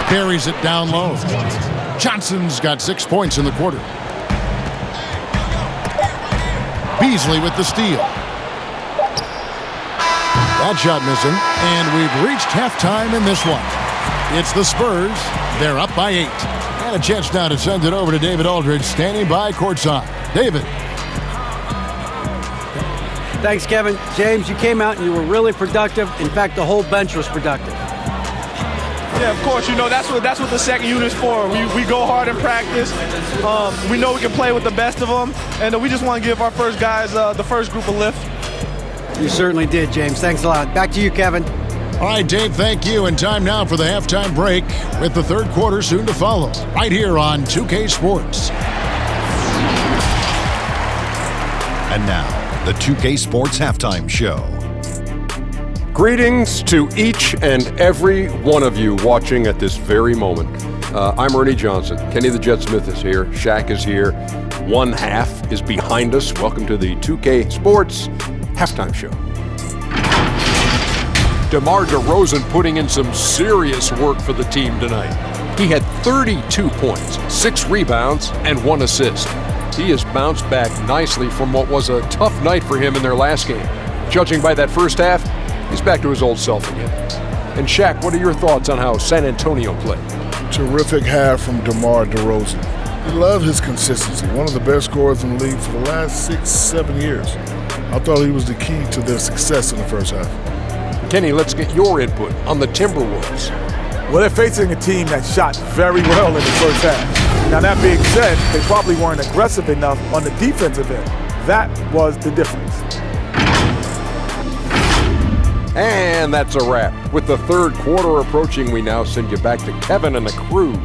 Carries it down low. Johnson's got 6 points in the quarter. Beasley with the steal. That shot missing, and we've reached halftime in this one. It's the Spurs. They're up by 8. And a chance now to send it over to David Aldridge, standing by courtside. David. Thanks, Kevin. James, you came out and you were really productive. In fact, the whole bench was productive. Yeah, of course. You know, that's what the second unit is for. We go hard in practice. We know we can play with the best of them. And we just want to give our first guys, the first group, a lift. You certainly did, James. Thanks a lot. Back to you, Kevin. All right, Dave, thank you. And time now for the halftime break with the third quarter soon to follow, right here on 2K Sports. And now, the 2K Sports Halftime Show. Greetings to each and every one of you watching at this very moment. I'm Ernie Johnson. Kenny the Jet Smith is here. Shaq is here. One half is behind us. Welcome to the 2K Sports Halftime Show. DeMar Derozan putting in some serious work for the team tonight. He had 32 points, 6 rebounds, and 1 assist. He has bounced back nicely from what was a tough night for him in their last game. Judging by that first half, he's back to his old self again. And Shaq, what are your thoughts on how San Antonio played? Terrific half from DeMar Derozan. We love his consistency. One of the best scorers in the league for the last 6-7 years. I thought he was the key to their success in the first half. Kenny, let's get your input on the Timberwolves. Well, they're facing a team that shot very well in the first half. Now, that being said, they probably weren't aggressive enough on the defensive end. That was the difference. And that's a wrap. With the third quarter approaching, we now send you back to Kevin and the crew.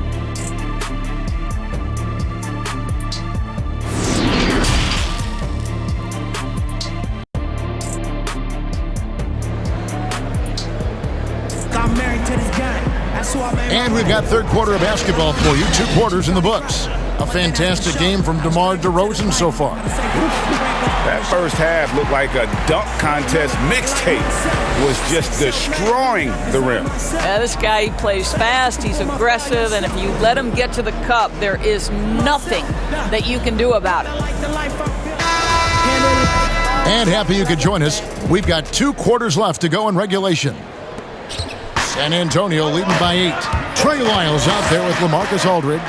And we've got third quarter of basketball for you. 2 quarters in the books. A fantastic game from DeMar Derozan so far. That first half looked like a dunk contest mixtape. Was just destroying the rim. This guy, he plays fast, he's aggressive, and if you let him get to the cup, there is nothing that you can do about it. And happy you could join us. We've got 2 quarters left to go in regulation. San Antonio leading by 8. Trey Lyles out there with LaMarcus Aldridge.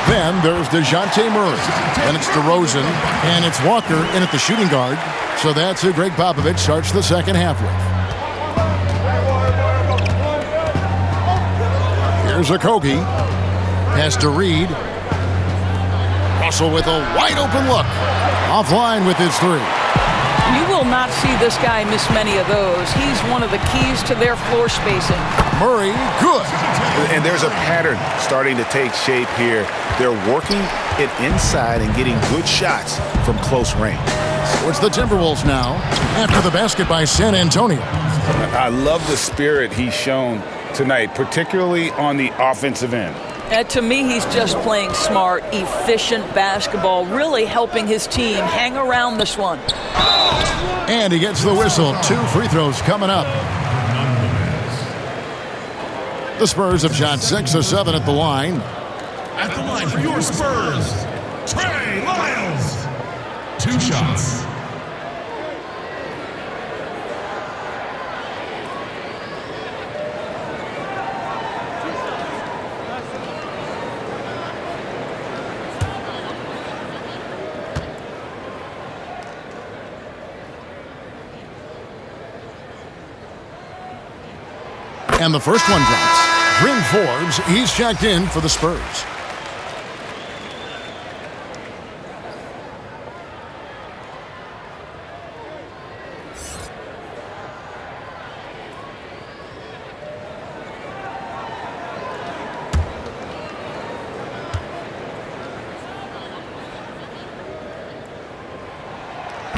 Then there's DeJounte Murray. Then it's DeRozan. And it's Walker in at the shooting guard. So that's who Greg Popovich starts the second half with. Here's Okogie. Pass to Reed. Russell with a wide open look. Offline with his 3. You will not see this guy miss many of those. He's one of the keys to their floor spacing. Murray, good. And there's a pattern starting to take shape here. They're working it inside and getting good shots from close range. So it's the Timberwolves now after the basket by San Antonio. I love the spirit he's shown tonight, particularly on the offensive end. To me, he's just playing smart, efficient basketball, really helping his team hang around this one. And he gets the whistle. 2 free throws coming up. The Spurs have shot 6 of 7 at the line. At the line for your Spurs, Trey Lyles. 2 shots. And the first one drops. Bryn Forbes, he's checked in for the Spurs.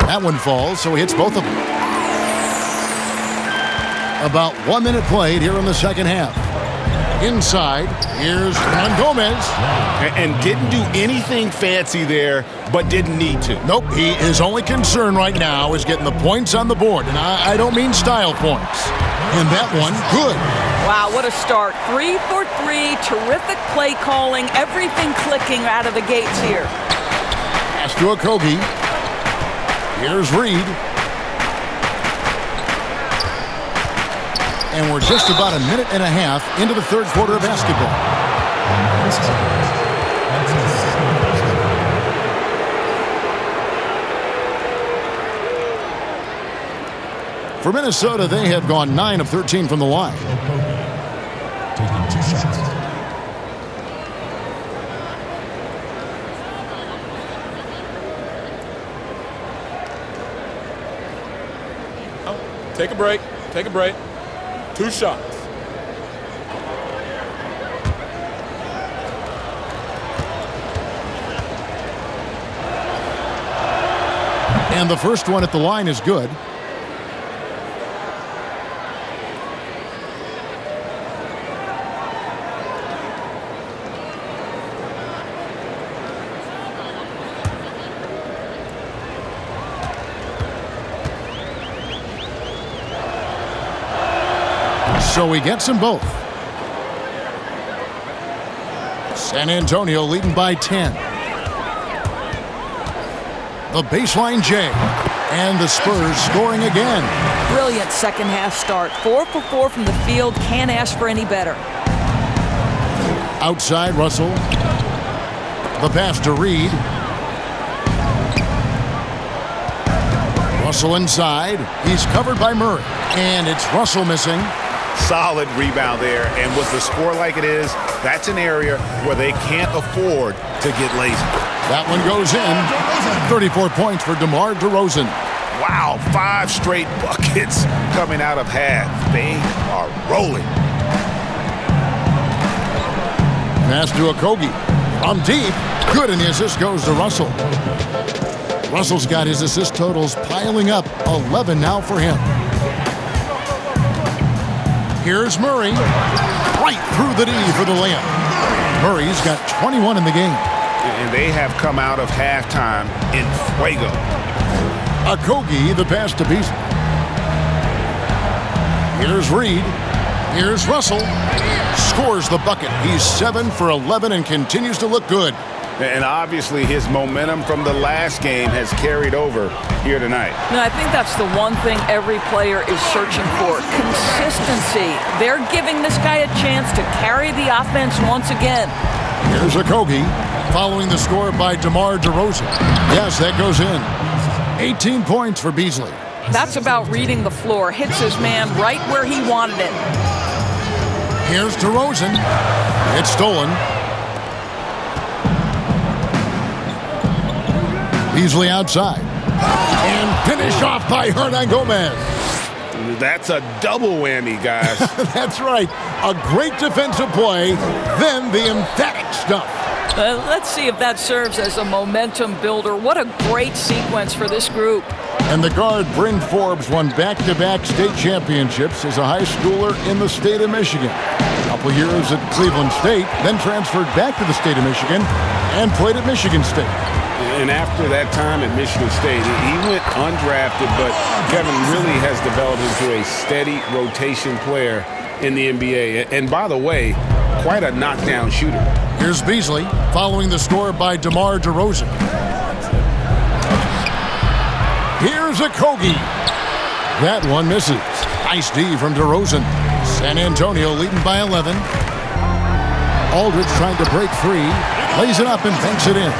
That one falls, so he hits both of them. About 1 minute played here in the second half. Inside, here's Juan Gomez. And didn't do anything fancy there, but didn't need to. Nope, his only concern right now is getting the points on the board. And I don't mean style points. And that one, good. Wow, what a start. 3 for 3, terrific play calling, everything clicking out of the gates here. Pass to Okogie. Here's Reed. And we're just about a minute and a half into the third quarter of basketball. For Minnesota, they have gone 9 of 13 from the line. Taking 2 shots. Take a break. Take a break. 2 shots. And the first one at the line is good. So he gets them both. San Antonio leading by 10. The baseline J. And the Spurs scoring again. Brilliant second half start. 4 for 4 from the field. Can't ask for any better. Outside Russell. The pass to Reed. Russell inside. He's covered by Murray. And it's Russell missing. Solid rebound there. And with the score like it is, that's an area where they can't afford to get lazy. That one goes in. 34 points for DeMar DeRozan. Wow, 5 straight buckets coming out of half. They are rolling. Pass to Okogie. From deep. Good, and the assist goes to Russell. Russell's got his assist totals piling up. 11 now for him. Here's Murray. Right through the D for the layup. Murray's got 21 in the game. And they have come out of halftime in fuego. Okogie, the pass to Beasley. Here's Reed. Here's Russell. Scores the bucket. He's 7 for 11 and continues to look good. And obviously his momentum from the last game has carried over here tonight. No, I think that's the one thing every player is searching for. Consistency. They're giving this guy a chance to carry the offense once again. Here's Okogie, following the score by DeMar DeRozan. Yes, that goes in. 18 points for Beasley. That's about reading the floor. Hits his man right where he wanted it. Here's DeRozan. It's stolen. Beasley outside. And finished off by Hernan Gomez. That's a double whammy, guys. That's right. A great defensive play, then the emphatic stuff. Let's see if that serves as a momentum builder. What a great sequence for this group. And the guard, Bryn Forbes, won back-to-back state championships as a high schooler in the state of Michigan. A couple years at Cleveland State, then transferred back to the state of Michigan and played at Michigan State. And after that time at Michigan State, he went undrafted, but Kevin really has developed into a steady rotation player in the NBA. And by the way, quite a knockdown shooter. Here's Beasley, following the score by DeMar DeRozan. Here's Okogie. That one misses. Nice D from DeRozan. San Antonio leading by 11. Aldridge trying to break free. Lays it up and banks it in.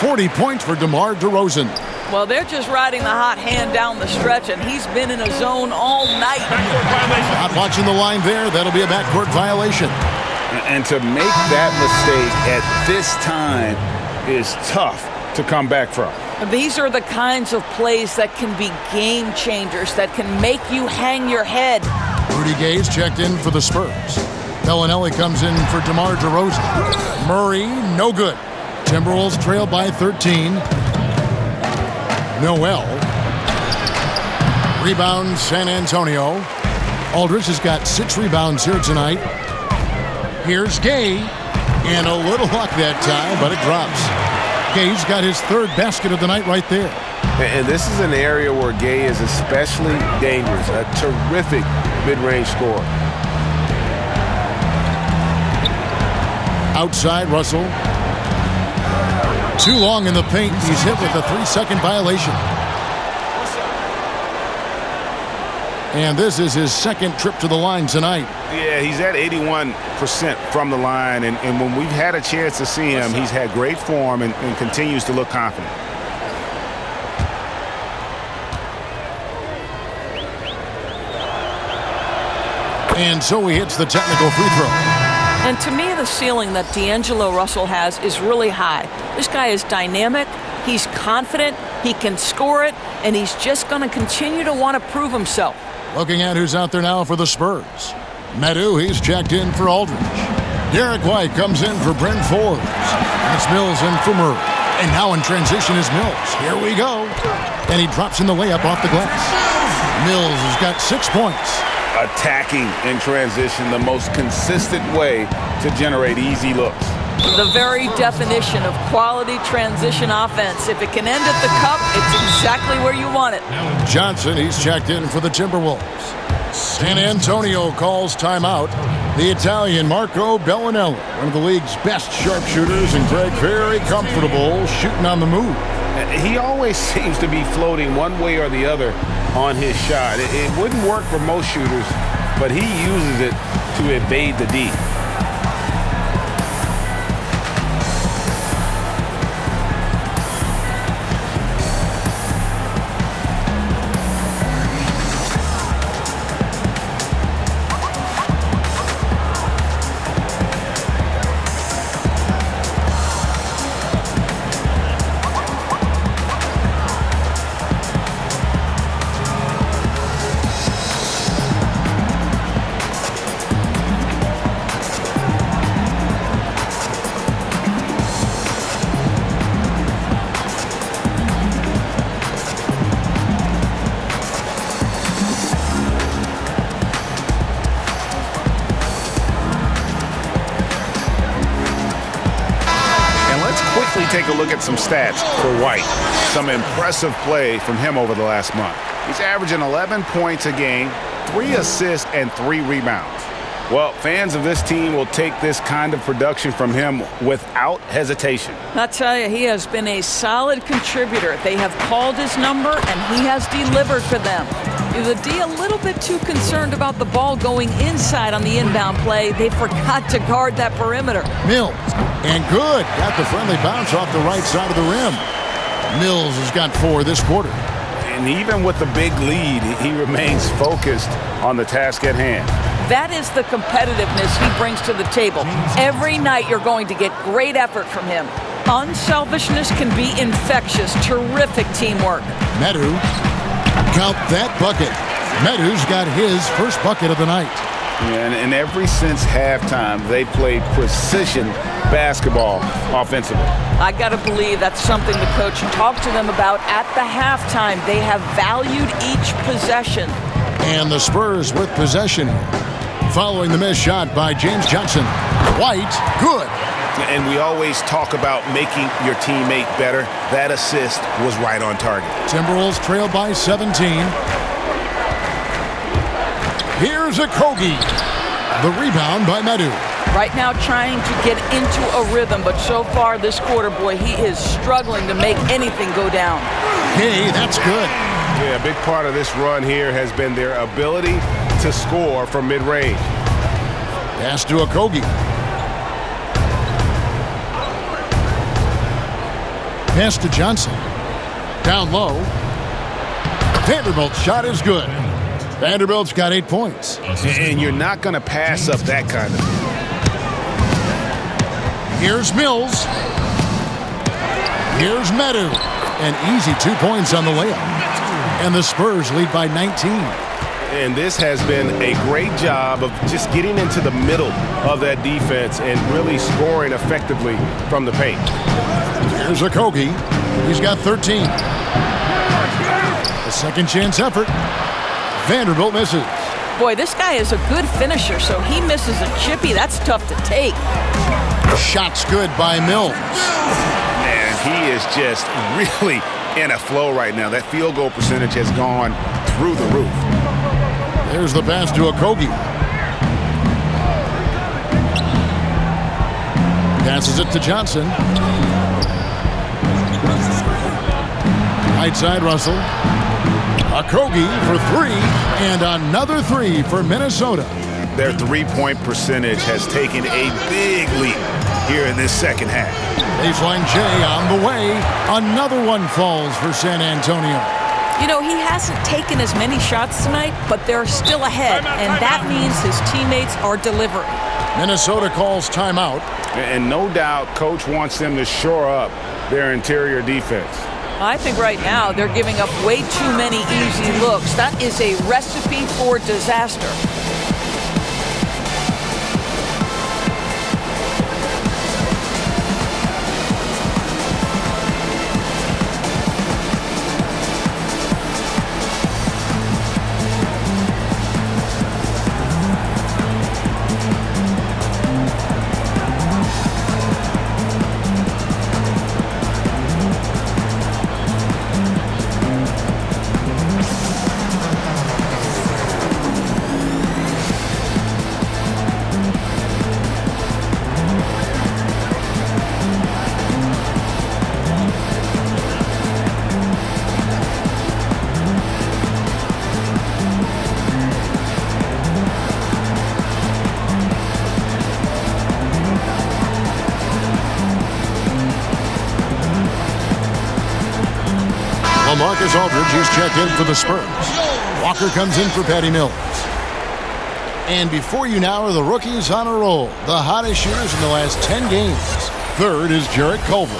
40 points for DeMar DeRozan. Well, they're just riding the hot hand down the stretch, and he's been in a zone all night. Not watching the line there. That'll be a backcourt violation. And to make that mistake at this time is tough to come back from. These are the kinds of plays that can be game changers, that can make you hang your head. Rudy Gay's checked in for the Spurs. Bellinelli comes in for DeMar DeRozan. Murray, no good. Timberwolves trail by 13. Noel. Rebound, San Antonio. Aldridge has got 6 rebounds here tonight. Here's Gay. And a little luck that time, but it drops. Gay's got his 3rd basket of the night right there. And this is an area where Gay is especially dangerous. A terrific mid-range scorer. Outside, Russell. Too long in the paint. He's hit with a 3-second violation. And this is his 2nd trip to the line tonight. Yeah, he's at 81% from the line. And when we've had a chance to see him, he's had great form and continues to look confident. And so he hits the technical free throw. And to me, the ceiling that D'Angelo Russell has is really high. This guy is dynamic, He's confident, he can score it, and he's just going to continue to want to prove himself. Looking at who's out there now for the Spurs. Medu, he's checked in for Aldridge. Derek White comes in for Bryn Forbes. That's Mills in for Murray. And now in transition is Mills. Here we go. And he drops in the layup off the glass. Mills has got 6 points. Attacking in transition, the most consistent way to generate easy looks. The very definition of quality transition offense. If it can end at the cup, it's exactly where you want it. Johnson, he's checked in for the Timberwolves. San Antonio calls timeout. The Italian Marco Bellinelli, one of the league's best sharpshooters, and Greg very comfortable shooting on the move. He always seems to be floating one way or the other on his shot. It wouldn't work for most shooters, but he uses it to evade the D. Take a look at some stats for White. Some impressive play from him over the last month. He's averaging 11 points a game, 3 assists, and 3 rebounds. Well, fans of this team will take this kind of production from him without hesitation. I'll tell you, he has been a solid contributor. They have called his number, and he has delivered for them. Is the D a little bit too concerned about the ball going inside on the inbound play? They forgot to guard that perimeter. Mills, and good. Got the friendly bounce off the right side of the rim. Mills has got 4 this quarter. And even with the big lead, he remains focused on the task at hand. That is the competitiveness he brings to the table. Every night you're going to get great effort from him. Unselfishness can be infectious. Terrific teamwork. Medu, count that bucket. Medu's got his first bucket of the night. And ever since halftime, they played precision basketball offensively. I got to believe that's something the coach talked to them about at the halftime. They have valued each possession. And the Spurs with possession. Following the missed shot by James Johnson. White, good. And we always talk about making your teammate better. That assist was right on target. Timberwolves trail by 17. Here's a Kogi. The rebound by Medu. Right now trying to get into a rhythm, but so far this quarter, boy, he is struggling to make anything go down. Hey, that's good. Yeah, a big part of this run here has been their ability to score from mid-range. Pass to a Kogi. Pass to Johnson. Down low. Vanderbilt's shot is good. Vanderbilt's got 8 points. And you're not going to pass up that kind of thing. Here's Mills. Here's Medu. An easy 2 points on the layup. And the Spurs lead by 19. And this has been a great job of just getting into the middle of that defense and really scoring effectively from the paint. Here's a Kogi. He's got 13. A second chance effort. Vanderbilt misses. Boy, this guy is a good finisher, so he misses a chippy. That's tough to take. Shot's good by Mills. Man, he is just really in a flow right now. That field goal percentage has gone through the roof. There's the pass to a Kogi. Passes it to Johnson. Right side, Russell. A Kogi for 3, and another 3 for Minnesota. Their three-point percentage has taken a big leap here in this second half. Baseline J on the way. Another one falls for San Antonio. You know, he hasn't taken as many shots tonight, but they're still ahead, and that means his teammates are delivering. Minnesota calls timeout. And no doubt, Coach wants them to shore up their interior defense. I think right now they're giving up way too many easy looks. That is a recipe for disaster. Marcus Aldridge, he's checked in for the Spurs. Walker comes in for Patty Mills. And before you now are the rookies on a roll. The hottest shooters in the last 10 games. Third is Jarrett Culver.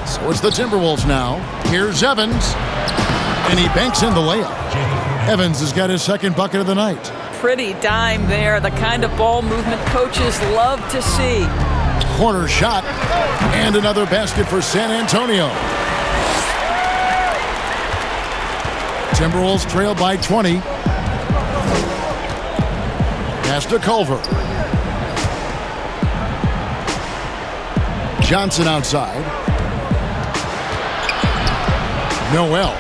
So it's the Timberwolves now. Here's Evans. And he banks in the layup. Evans has got his second bucket of the night. Pretty dime there, the kind of ball movement coaches love to see. Corner shot, and another basket for San Antonio. Timberwolves trail by 20. Pass to Culver. Johnson outside. Noel.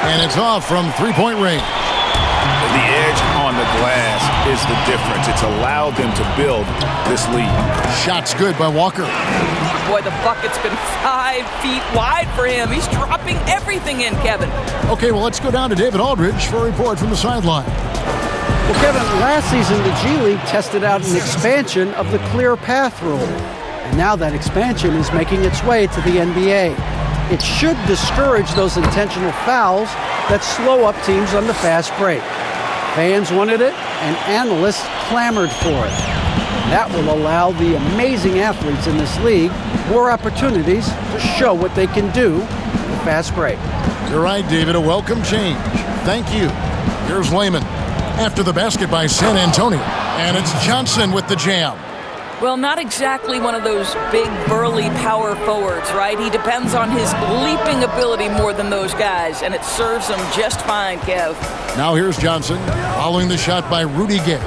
And it's off from three-point range. The edge on the glass is the difference. It's allowed them to build this lead. Shot's good by Walker. Boy, the bucket's been 5 feet wide for him. He's dropping everything in, Kevin. Okay, well, let's go down to David Aldridge for a report from the sideline. Well, Kevin, last season the G League tested out an expansion of the clear path rule. And now that expansion is making its way to the NBA. It should discourage those intentional fouls that slow up teams on the fast break. Fans wanted it, and analysts clamored for it. That will allow the amazing athletes in this league more opportunities to show what they can do in the fast break. You're right, David. A welcome change. Thank you. Here's Layman. After the basket by San Antonio. And it's Johnson with the jam. Well, not exactly one of those big, burly power forwards, right? He depends on his leaping ability more than those guys, and it serves him just fine, Kev. Now here's Johnson, following the shot by Rudy Gay.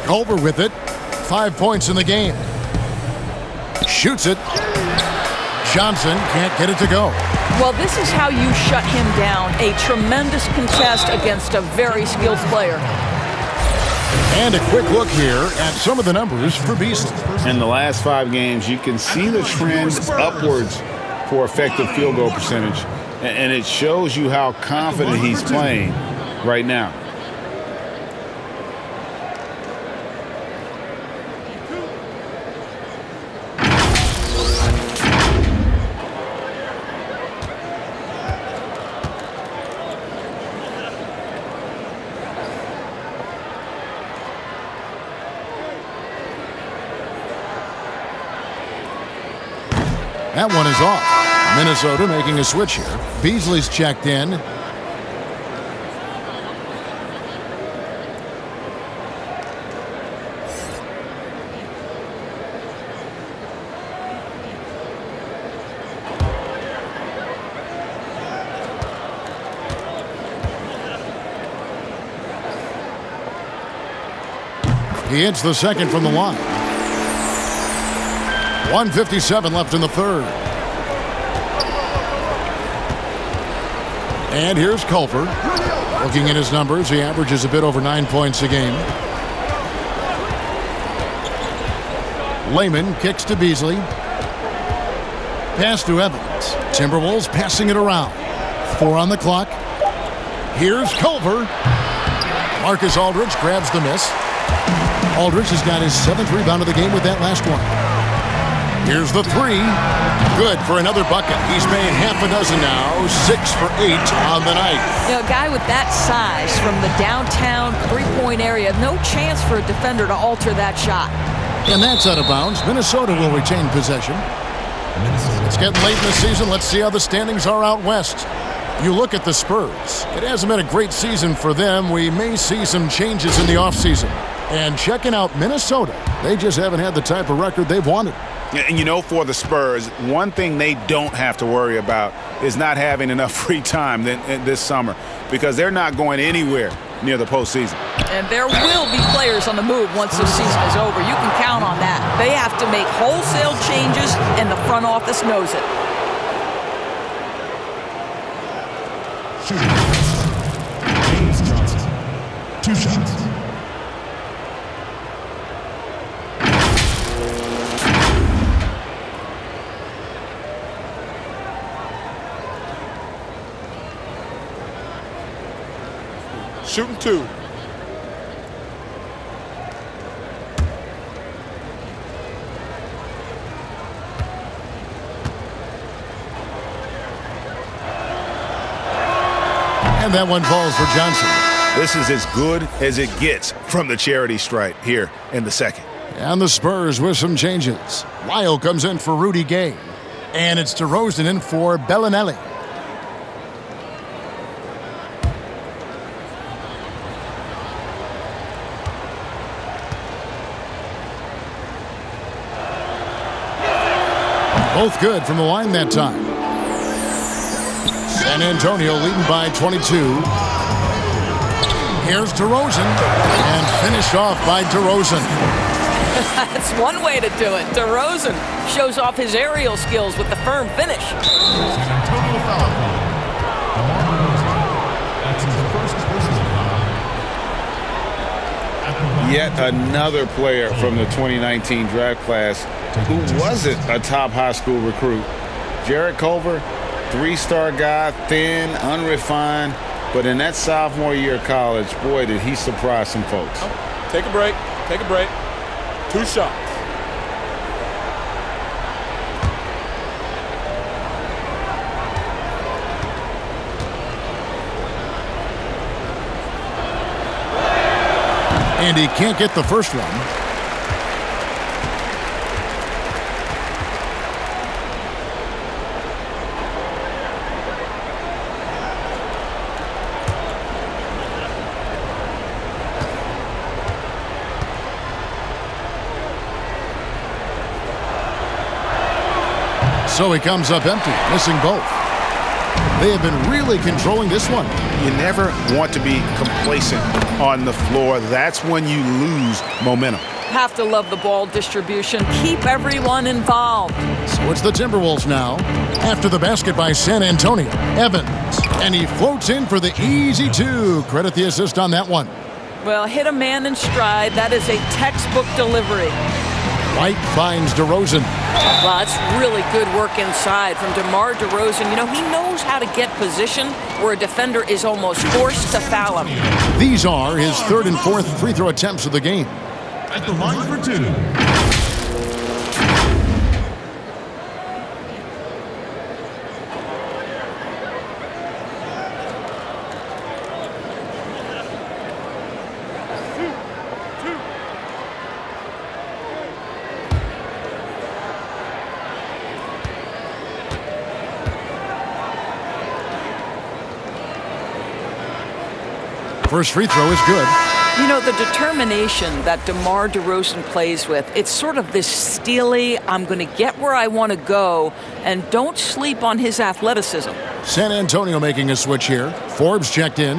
Culver with it. 5 points in the game. Shoots it. Johnson can't get it to go. Well, this is how you shut him down. A tremendous contest against a very skilled player. And a quick look here at some of the numbers for Beasley. In the last 5 games, you can see the trend upwards for effective field goal percentage. And it shows you how confident he's playing right now. That one is off. Minnesota making a switch here. Beasley's checked in. He hits the second from the line. 1:57 left in the third. And here's Culver. Looking at his numbers, he averages a bit over 9 points a game. Layman kicks to Beasley. Pass to Evans. Timberwolves passing it around. 4 on the clock. Here's Culver. Marcus Aldridge grabs the miss. Aldridge has got his 7th rebound of the game with that last one. Here's the three. Good for another bucket. He's made half a dozen now, 6 for 8 on the night. You know, a guy with that size from the downtown three-point area, no chance for a defender to alter that shot. And that's out of bounds. Minnesota will retain possession. It's getting late in the season. Let's see how the standings are out west. You look at the Spurs. It hasn't been a great season for them. We may see some changes in the offseason. And checking out Minnesota, they just haven't had the type of record they've wanted. And you know, for the Spurs, one thing they don't have to worry about is not having enough free time this summer, because they're not going anywhere near the postseason. And there will be players on the move once the season is over. You can count on that. They have to make wholesale changes, and the front office knows it. James Johnson, 2 shots. Shooting 2. And that one falls for Johnson. This is as good as it gets from the charity stripe here in the second. And the Spurs with some changes. Lyle comes in for Rudy Gay. And it's Derozan in for Bellinelli. Both good from the line that time. San Antonio leading by 22. Here's Derozan, and finished off by Derozan. That's one way to do it. Derozan shows off his aerial skills with the firm finish. San Antonio foul call. DeMar DeRozan. That's his first personal foul. Yet another player from the 2019 draft class who wasn't a top high school recruit. Jarrett Culver, 3-star guy, thin, unrefined, but in that sophomore year of college, boy, did he surprise some folks. Take a break. 2 shots. And he can't get the first one. So he comes up empty, missing both. They have been really controlling this one. You never want to be complacent on the floor. That's when you lose momentum. Have to love the ball distribution. Keep everyone involved. So it's the Timberwolves now. After the basket by San Antonio, Evans. And he floats in for the easy 2. Credit the assist on that one. Well, hit a man in stride. That is a textbook delivery. White finds Derozan. Well, that's really good work inside from DeMar DeRozan. You know, he knows how to get position where a defender is almost forced to foul him. These are his 3rd and 4th free throw attempts of the game. At the line for 2. First free throw is good. You know, the determination that DeMar DeRozan plays with, it's sort of this steely, I'm going to get where I want to go, and don't sleep on his athleticism. San Antonio making a switch here. Forbes checked in.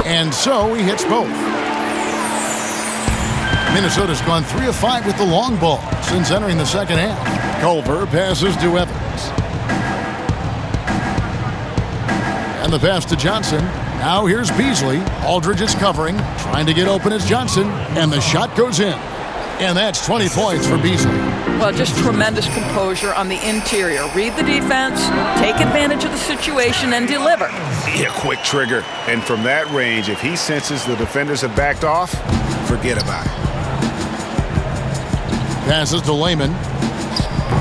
And so he hits both. Minnesota's gone 3 of 5 with the long ball since entering the second half. Culver passes to Evans. And the pass to Johnson. Now here's Beasley. Aldridge is covering, trying to get open as Johnson. And the shot goes in. And that's 20 points for Beasley. Well, just tremendous composure on the interior. Read the defense, take advantage of the situation, and deliver. Yeah, quick trigger. And from that range, if he senses the defenders have backed off, forget about it. Passes to Lehman.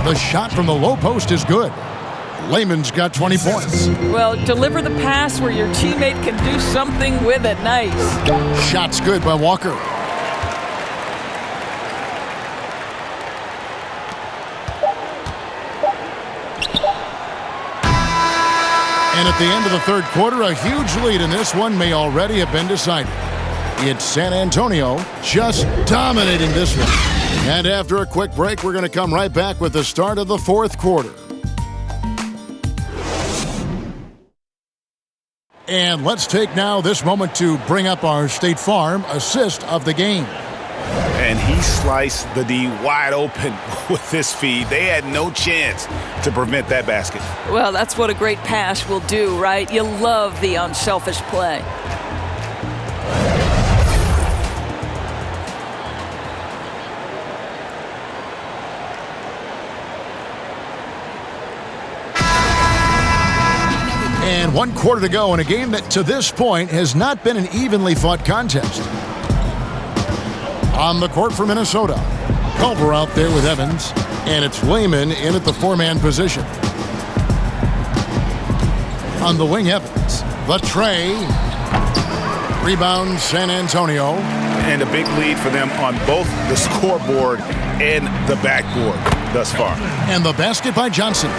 The shot from the low post is good. Lehman's got 20 points. Well, deliver the pass where your teammate can do something with it. Nice. Shot's good by Walker. And at the end of the third quarter, a huge lead in this one may already have been decided. It's San Antonio just dominating this one. And after a quick break, we're going to come right back with the start of the fourth quarter. And let's take now this moment to bring up our State Farm assist of the game. And he sliced the D wide open with this feed. They had no chance to prevent that basket. Well, that's what a great pass will do, right? You love the unselfish play. And 1 quarter to go in a game that to this point has not been an evenly fought contest. On the court for Minnesota, Culver out there with Evans, and it's Lehman in at the four-man position. On the wing, Evans, the tray, rebound San Antonio. And a big lead for them on both the scoreboard and the backboard thus far. And the basket by Johnson.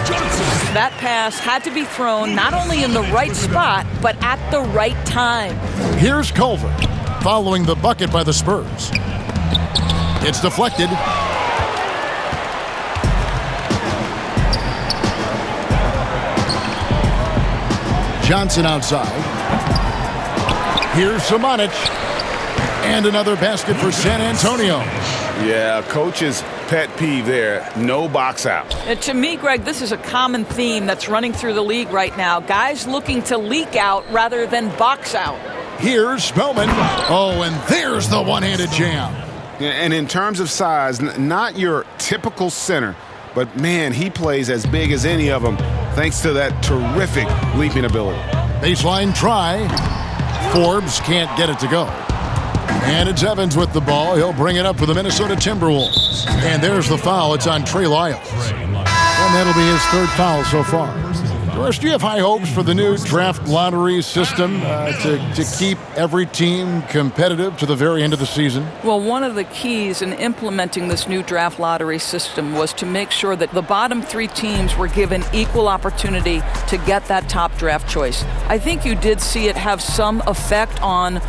That pass had to be thrown not only in the right spot, but at the right time. Here's Culver, following the bucket by the Spurs. It's deflected. Johnson outside. Here's Samanic. And another basket for San Antonio. Yeah, coach's pet peeve there. No box out. To me, Greg, this is a common theme that's running through the league right now. Guys looking to leak out rather than box out. Here's Spellman. Oh, and there's the one-handed jam. And in terms of size, not your typical center, but man, he plays as big as any of them thanks to that terrific leaping ability. Baseline try. Forbes can't get it to go. And it's Evans with the ball. He'll bring it up for the Minnesota Timberwolves. And there's the foul. It's on Trey Lyles. And that'll be his third foul so far. Doris, do you have high hopes for the new draft lottery system to keep every team competitive to the very end of the season? Well, one of the keys in implementing this new draft lottery system was to make sure that the bottom three teams were given equal opportunity to get that top draft choice. I think you did see it have some effect on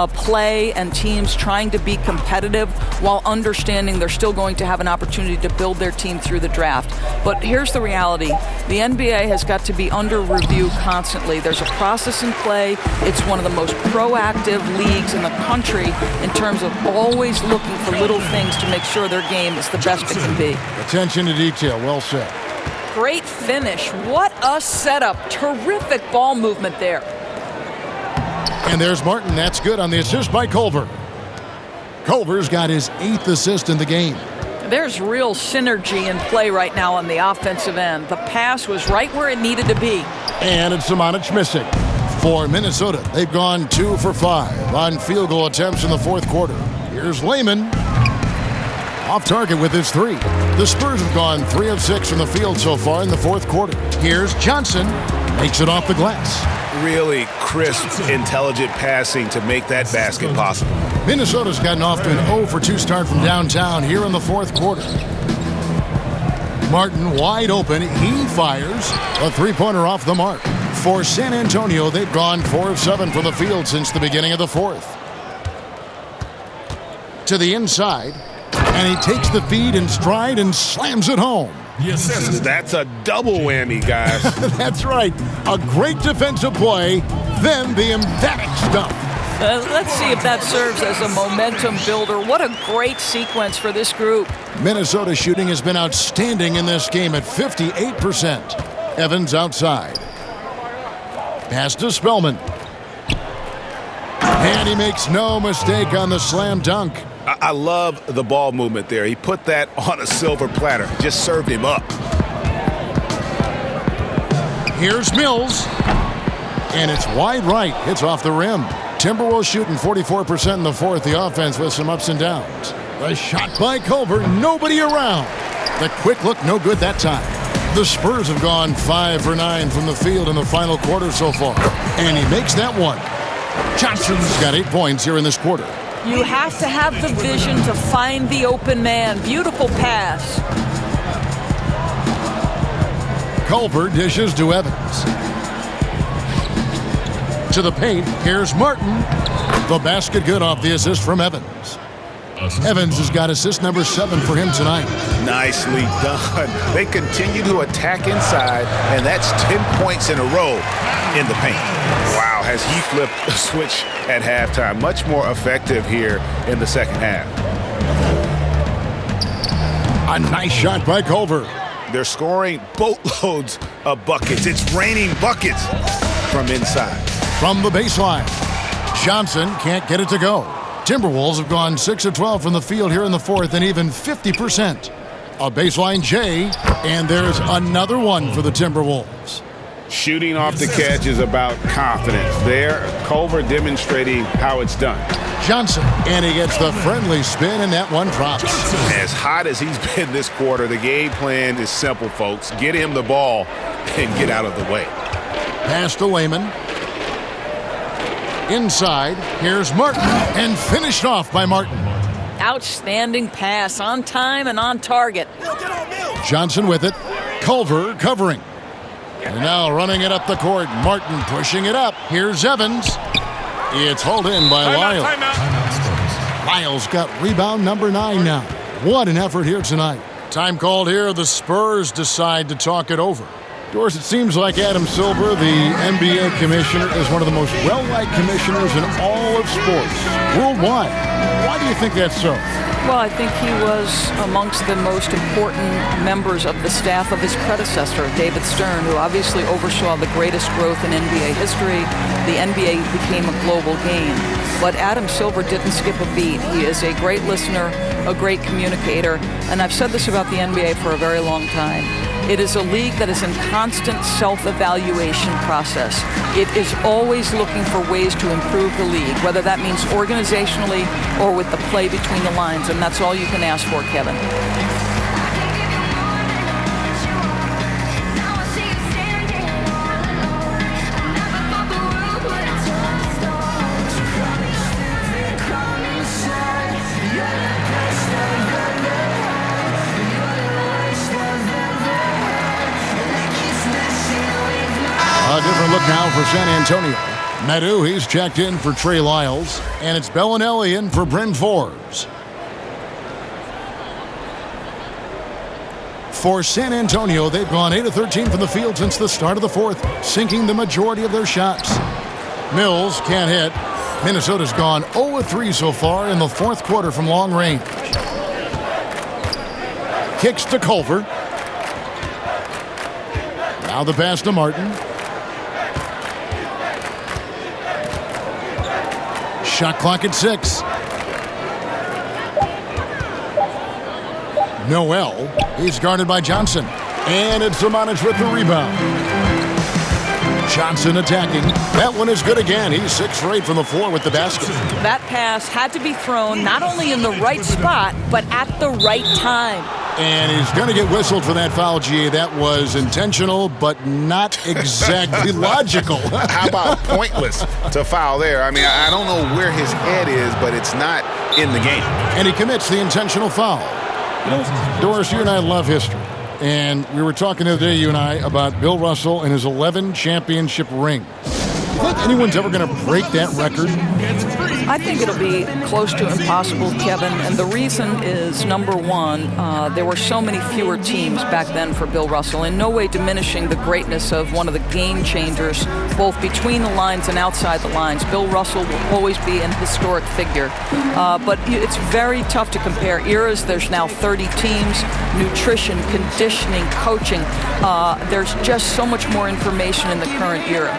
play and teams trying to be competitive while understanding they're still going to have an opportunity to build their team through the draft. But here's the reality. The NBA has got to be under review constantly. There's a process in play. It's one of the most proactive leagues in the country in terms of always looking for little things to make sure their game is the best it can be. Attention to detail. Well said. Great finish. What a setup. Terrific ball movement there. And there's Martin. That's good on the assist by Culver. Culver's got his 8th assist in the game. There's real synergy in play right now on the offensive end. The pass was right where it needed to be. And it's Samanic missing. For Minnesota, they've gone 2 for 5 on field goal attempts in the fourth quarter. Here's Lehman. Off target with his 3. The Spurs have gone 3 of 6 from the field so far in the fourth quarter. Here's Johnson. Makes it off the glass. Really crisp, intelligent passing to make that basket possible. Minnesota's gotten off to an 0 for 2 start from downtown here in the fourth quarter. Martin wide open. He fires a three-pointer off the mark. For San Antonio, they've gone 4 of 7 from the field since the beginning of the fourth. To the inside, and he takes the feed in stride and slams it home. Yes, that's a double whammy, guys. That's right. A great defensive play, then the emphatic stuff. Let's see if that serves as a momentum builder. What a great sequence for this group. Minnesota shooting has been outstanding in this game at 58%. Evans outside. Pass to Spellman. And he makes no mistake on the slam dunk. I love the ball movement there. He put that on a silver platter, just served him up. Here's Mills, and it's wide right. Hits off the rim. Timberwolves shooting 44% in the fourth. The offense with some ups and downs. The shot by Culver, nobody around. The quick look, no good that time. The Spurs have gone 5 for 9 from the field in the final quarter so far. And he makes that one. Johnson's got 8 points here in this quarter. You have to have the vision to find the open man. Beautiful pass. Culver dishes to Evans. To the paint, here's Martin. The basket good off the assist from Evans. Evans has got assist number 7 for him tonight. Nicely done. They continue to attack inside, and that's 10 points in a row in the paint. Wow, has he flipped a switch at halftime. Much more effective here in the second half. A nice shot by Culver. They're scoring boatloads of buckets. It's raining buckets from inside. From the baseline, Johnson can't get it to go. Timberwolves have gone 6 of 12 from the field here in the fourth and even 50%. A baseline J, and there's another one for the Timberwolves. Shooting off the catch is about confidence. There, Culver demonstrating how it's done. Johnson, and he gets the friendly spin, and that one drops. As hot as he's been this quarter, the game plan is simple, folks. Get him the ball and get out of the way. Pass to Wayman. Inside, here's Martin, and finished off by Martin. Outstanding pass, on time and on target. Johnson with it. Culver covering. And now running it up the court. Martin pushing it up. Here's Evans. It's hauled in by Lyles. Lyles got rebound number 9 now. What an effort here tonight. Time called here. The Spurs decide to talk it over. Doris, it seems like Adam Silver, the NBA commissioner, is one of the most well-liked commissioners in all of sports worldwide. Why do you think that's so? Well, I think he was amongst the most important members of the staff of his predecessor, David Stern, who obviously oversaw the greatest growth in NBA history. The NBA became a global game. But Adam Silver didn't skip a beat. He is a great listener, a great communicator, and I've said this about the NBA for a very long time. It is a league that is in constant self-evaluation process. It is always looking for ways to improve the league, whether that means organizationally or with the play between the lines, and that's all you can ask for, Kevin. A different look now for San Antonio. Medu, he's checked in for Trey Lyles, and it's Bellinelli in for Bryn Forbes. For San Antonio, they've gone 8 of 13 from the field since the start of the fourth, sinking the majority of their shots. Mills can't hit. Minnesota's gone 0 of 3 so far in the fourth quarter from long range. Kicks to Culver. Now the pass to Martin. Shot clock at 6. Noel, he's guarded by Johnson. And it's Zimonjic with the rebound. Johnson attacking. That one is good again. He's 6 for 8 from the floor with the basket. That pass had to be thrown not only in the right spot, but at the right time. And he's going to get whistled for that foul, G. That was intentional, but not exactly logical. How about pointless to foul there? I mean, I don't know where his head is, but it's not in the game. And he commits the intentional foul. You know, Doris, you and I love history. And we were talking the other day, you and I, about Bill Russell and his 11 championship rings. Do you think anyone's ever going to break that record? I think it'll be close to impossible, Kevin, and the reason is, number one, there were so many fewer teams back then for Bill Russell, in no way diminishing the greatness of one of the game changers, both between the lines and outside the lines. Bill Russell will always be an historic figure, but it's very tough to compare eras. There's now 30 teams, nutrition, conditioning, coaching. There's just so much more information in the current era.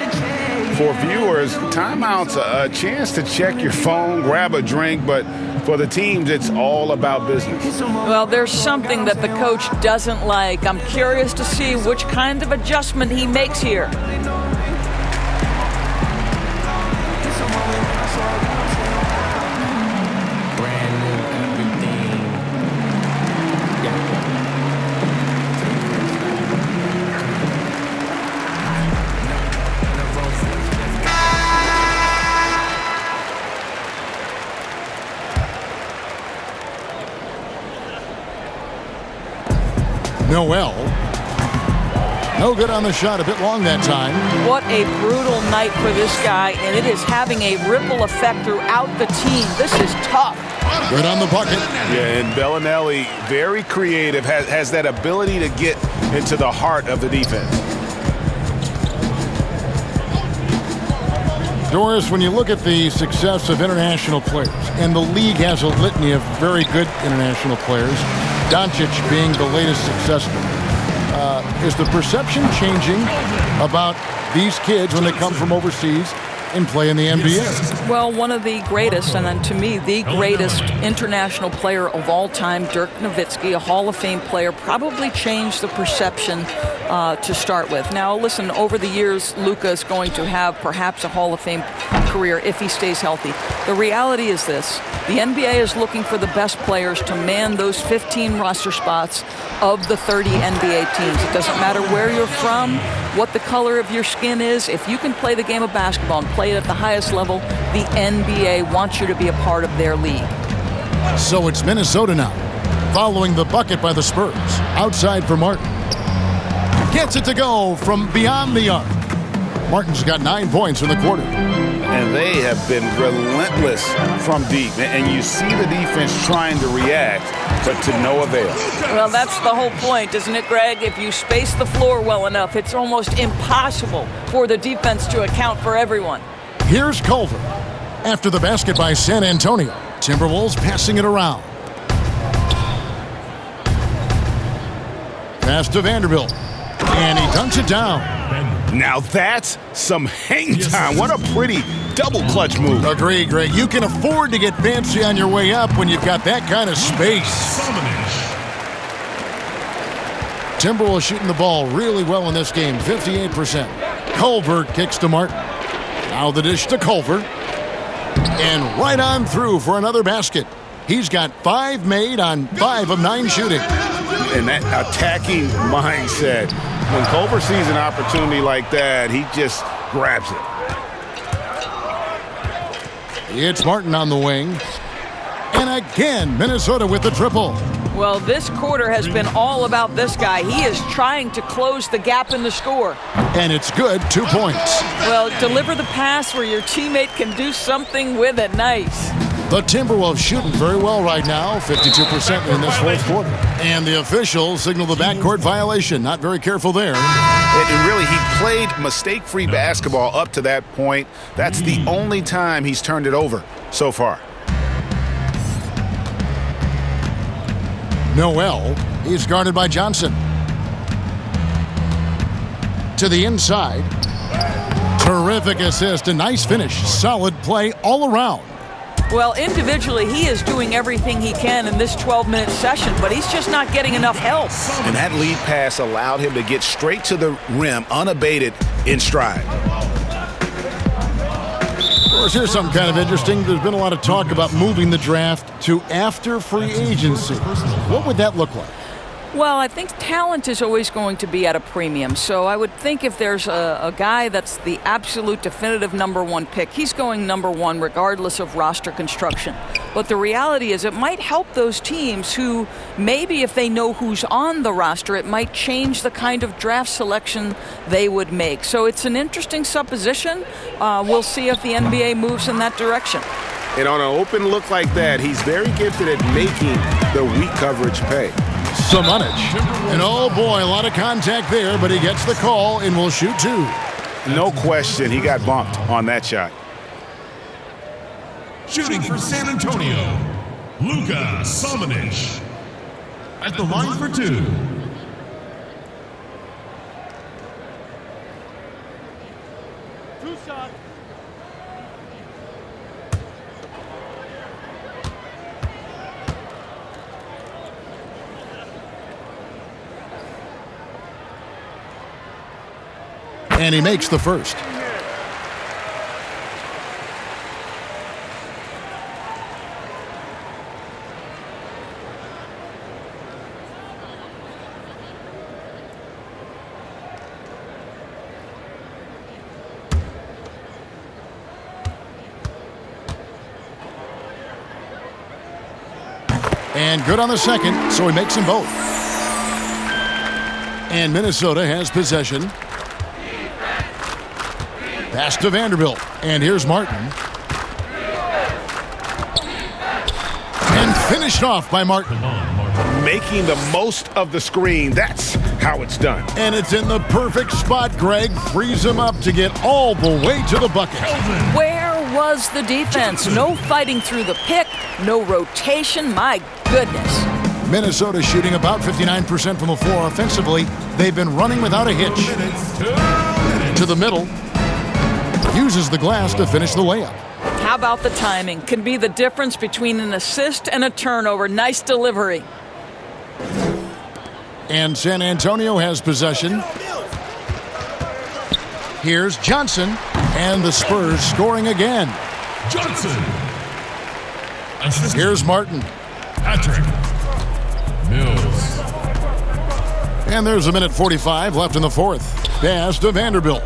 For viewers, timeout's a chance to check your phone, grab a drink, but for the teams, it's all about business. Well, there's something that the coach doesn't like. I'm curious to see which kind of adjustment he makes here. Noel. No good on the shot. A bit long that time. What a brutal night for this guy, and it is having a ripple effect throughout the team. This is tough. Good on the bucket. Yeah, and Bellinelli, very creative, has that ability to get into the heart of the defense. Doris, when you look at the success of international players, and the league has a litany of very good international players, Doncic being the latest success story, is the perception changing about these kids when they come from overseas and play in the NBA? Well, one of the greatest, and to me, the greatest international player of all time, Dirk Nowitzki, a Hall of Fame player, probably changed the perception to start with. Now, listen, over the years, Luka is going to have perhaps a Hall of Fame career if he stays healthy. The reality is this. The NBA is looking for the best players to man those 15 roster spots of the 30 NBA teams. It doesn't matter where you're from, what the color of your skin is. If you can play the game of basketball and play it at the highest level, the NBA wants you to be a part of their league. So it's Minnesota now, following the bucket by the Spurs. Outside for Martin. Gets it to go from beyond the arc. Martin's got 9 points in the quarter. And they have been relentless from deep. And you see the defense trying to react, but to no avail. Well, that's the whole point, isn't it, Greg? If you space the floor well enough, it's almost impossible for the defense to account for everyone. Here's Culver. After the basket by San Antonio, Timberwolves passing it around. Pass to Vanderbilt. And he dunks it down. Now that's some hang time. What a pretty double clutch move. Agree, Greg. You can afford to get fancy on your way up when you've got that kind of space. Timberwolves shooting the ball really well in this game, 58%. Culver kicks to Martin. Now the dish to Culver. And right on through for another basket. He's got 5 made on 5 of 9 shooting. And that attacking mindset. When Culver sees an opportunity like that, he just grabs it. It's Martin on the wing. And again, Minnesota with the triple. Well, this quarter has been all about this guy. He is trying to close the gap in the score. And it's good, 2 points. Well, deliver the pass where your teammate can do something with it. Nice. The Timberwolves shooting very well right now, 52% in this fourth quarter. And the officials signal the backcourt violation. Not very careful there. And really, he played mistake-free basketball up to that point. That's the only time he's turned it over so far. Noel is guarded by Johnson. To the inside. Terrific assist, a nice finish. Solid play all around. Well, individually, he is doing everything he can in this 12-minute session, but he's just not getting enough help. And that lead pass allowed him to get straight to the rim, unabated, in stride. Of course, here's something kind of interesting. There's been a lot of talk about moving the draft to after free agency. What would that look like? Well, I think talent is always going to be at a premium. So I would think if there's a guy that's the absolute definitive #1 pick, he's going #1 regardless of roster construction. But the reality is it might help those teams who maybe if they know who's on the roster, it might change the kind of draft selection they would make. So it's an interesting supposition. We'll see if the NBA moves in that direction. And on an open look like that, he's very gifted at making the weak coverage pay. Samanic. And oh boy, a lot of contact there, but he gets the call and will shoot 2. No question, he got bumped on that shot. Shooting for San Antonio, Luka Samanic. At the line for 2. And he makes the first. And good on the second, so he makes them both. And Minnesota has possession. Pass to Vanderbilt. And here's Martin. And finished off by Martin. Making the most of the screen. That's how it's done. And it's in the perfect spot. Greg frees him up to get all the way to the bucket. Where was the defense? No fighting through the pick, no rotation. My goodness. Minnesota shooting about 59% from the floor offensively. They've been running without a hitch. To the middle. Uses the glass to finish the layup. How about the timing? Can be the difference between an assist and a turnover. Nice delivery. And San Antonio has possession. Here's Johnson. And the Spurs scoring again. Johnson. Here's Martin. Patrick Mills. And there's a minute 45 left in the fourth. Pass to Vanderbilt.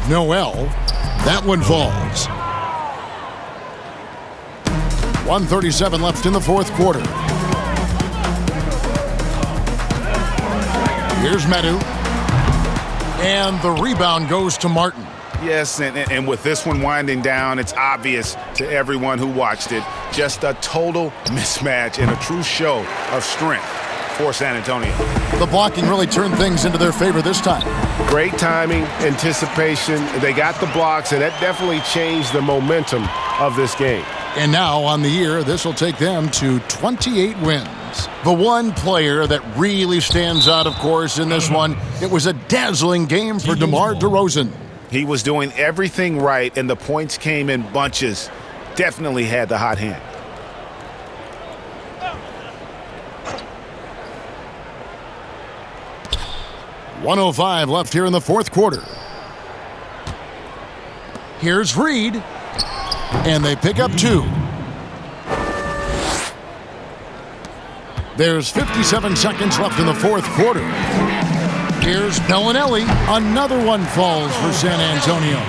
Noel. That one falls. 1:37 left in the fourth quarter. Here's Medu. And the rebound goes to Martin. Yes, and with this one winding down, it's obvious to everyone who watched it. Just a total mismatch and a true show of strength for San Antonio. The blocking really turned things into their favor this time. Great timing, anticipation. They got the blocks, and that definitely changed the momentum of this game. And now on the year, this will take them to 28 wins. The one player that really stands out, of course, in this one, it was a dazzling game for DeMar DeRozan. He was doing everything right, and the points came in bunches. Definitely had the hot hand. .105 left here in the fourth quarter. Here's Reed. And they pick up two. There's 57 seconds left in the fourth quarter. Here's Bellinelli. Another one falls for San Antonio.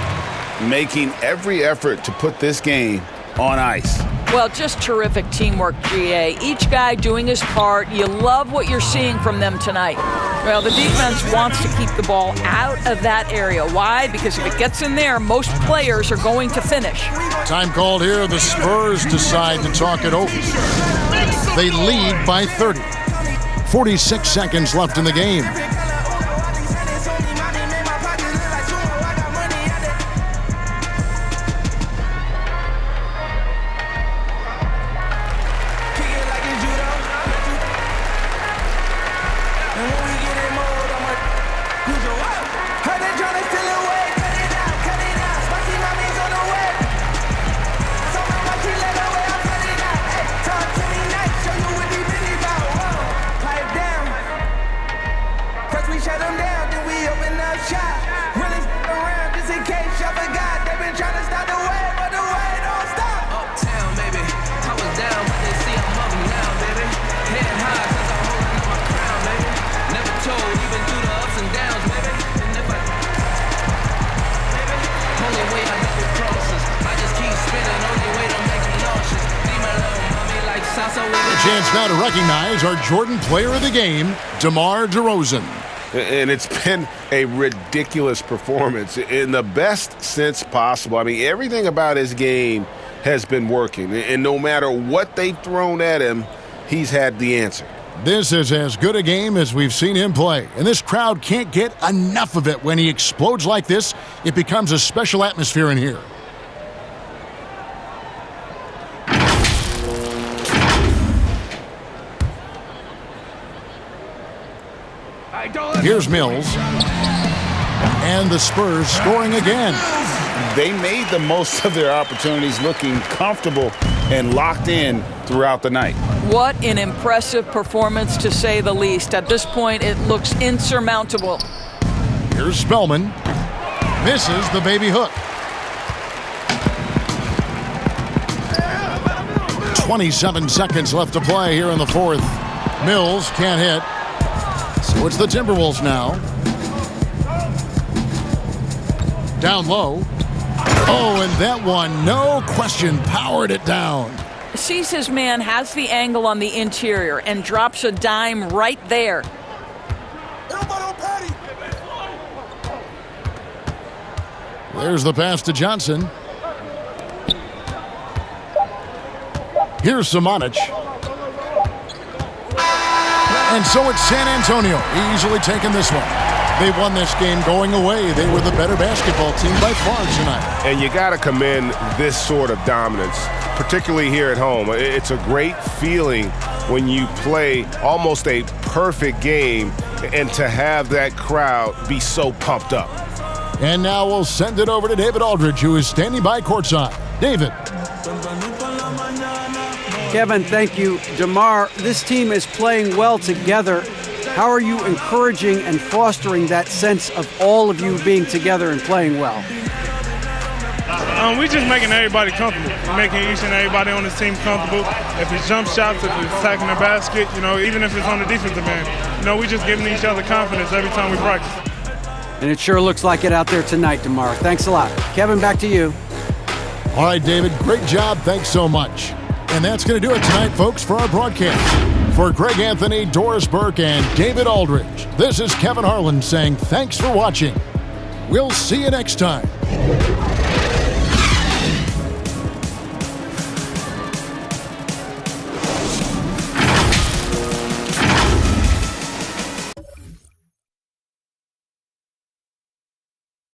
Making every effort to put this game on ice. Well, just terrific teamwork, GA. Each guy doing his part. You love what you're seeing from them tonight. Well, the defense wants to keep the ball out of that area. Why? Because if it gets in there, most players are going to finish. Time called here. The Spurs decide to talk it over. They lead by 30. 46 seconds left in the game. Chance now to recognize our Jordan Player of the Game, DeMar DeRozan. And it's been a ridiculous performance in the best sense possible. I mean, everything about his game has been working. And no matter what they've thrown at him, he's had the answer. This is as good a game as we've seen him play. And this crowd can't get enough of it. When he explodes like this, it becomes a special atmosphere in here. Here's Mills. And the Spurs scoring again. they made the most of their opportunities, looking comfortable and locked in throughout the night. What an impressive performance, to say the least. At this point, it looks insurmountable. Here's Spellman. Misses the baby hook. 27 seconds left to play here in the fourth. Mills can't hit. So it's the Timberwolves now. Down low. Oh, and that one, no question, powered it down. Sees his man, has the angle on the interior, and drops a dime right there. There's the pass to Johnson. Here's Samanic. And so it's San Antonio, easily taking this one. They won this game going away. They were the better basketball team by far tonight. And you got to commend this sort of dominance, particularly here at home. It's a great feeling when you play almost a perfect game and to have that crowd be so pumped up. And now we'll send it over to David Aldridge, who is standing by courtside. David. Kevin, thank you. DeMar, this team is playing well together. How are you encouraging and fostering that sense of all of you being together and playing well? We're just making everybody comfortable. We're making each and everybody on this team comfortable. If it's jump shots, if it's attacking the basket, even if it's on the defensive end, we're just giving each other confidence every time we practice. And it sure looks like it out there tonight, DeMar. Thanks a lot. Kevin, back to you. All right, David, great job. Thanks so much. And that's going to do it tonight, folks, for our broadcast. For Greg Anthony, Doris Burke, and David Aldridge, this is Kevin Harlan saying thanks for watching. We'll see you next time.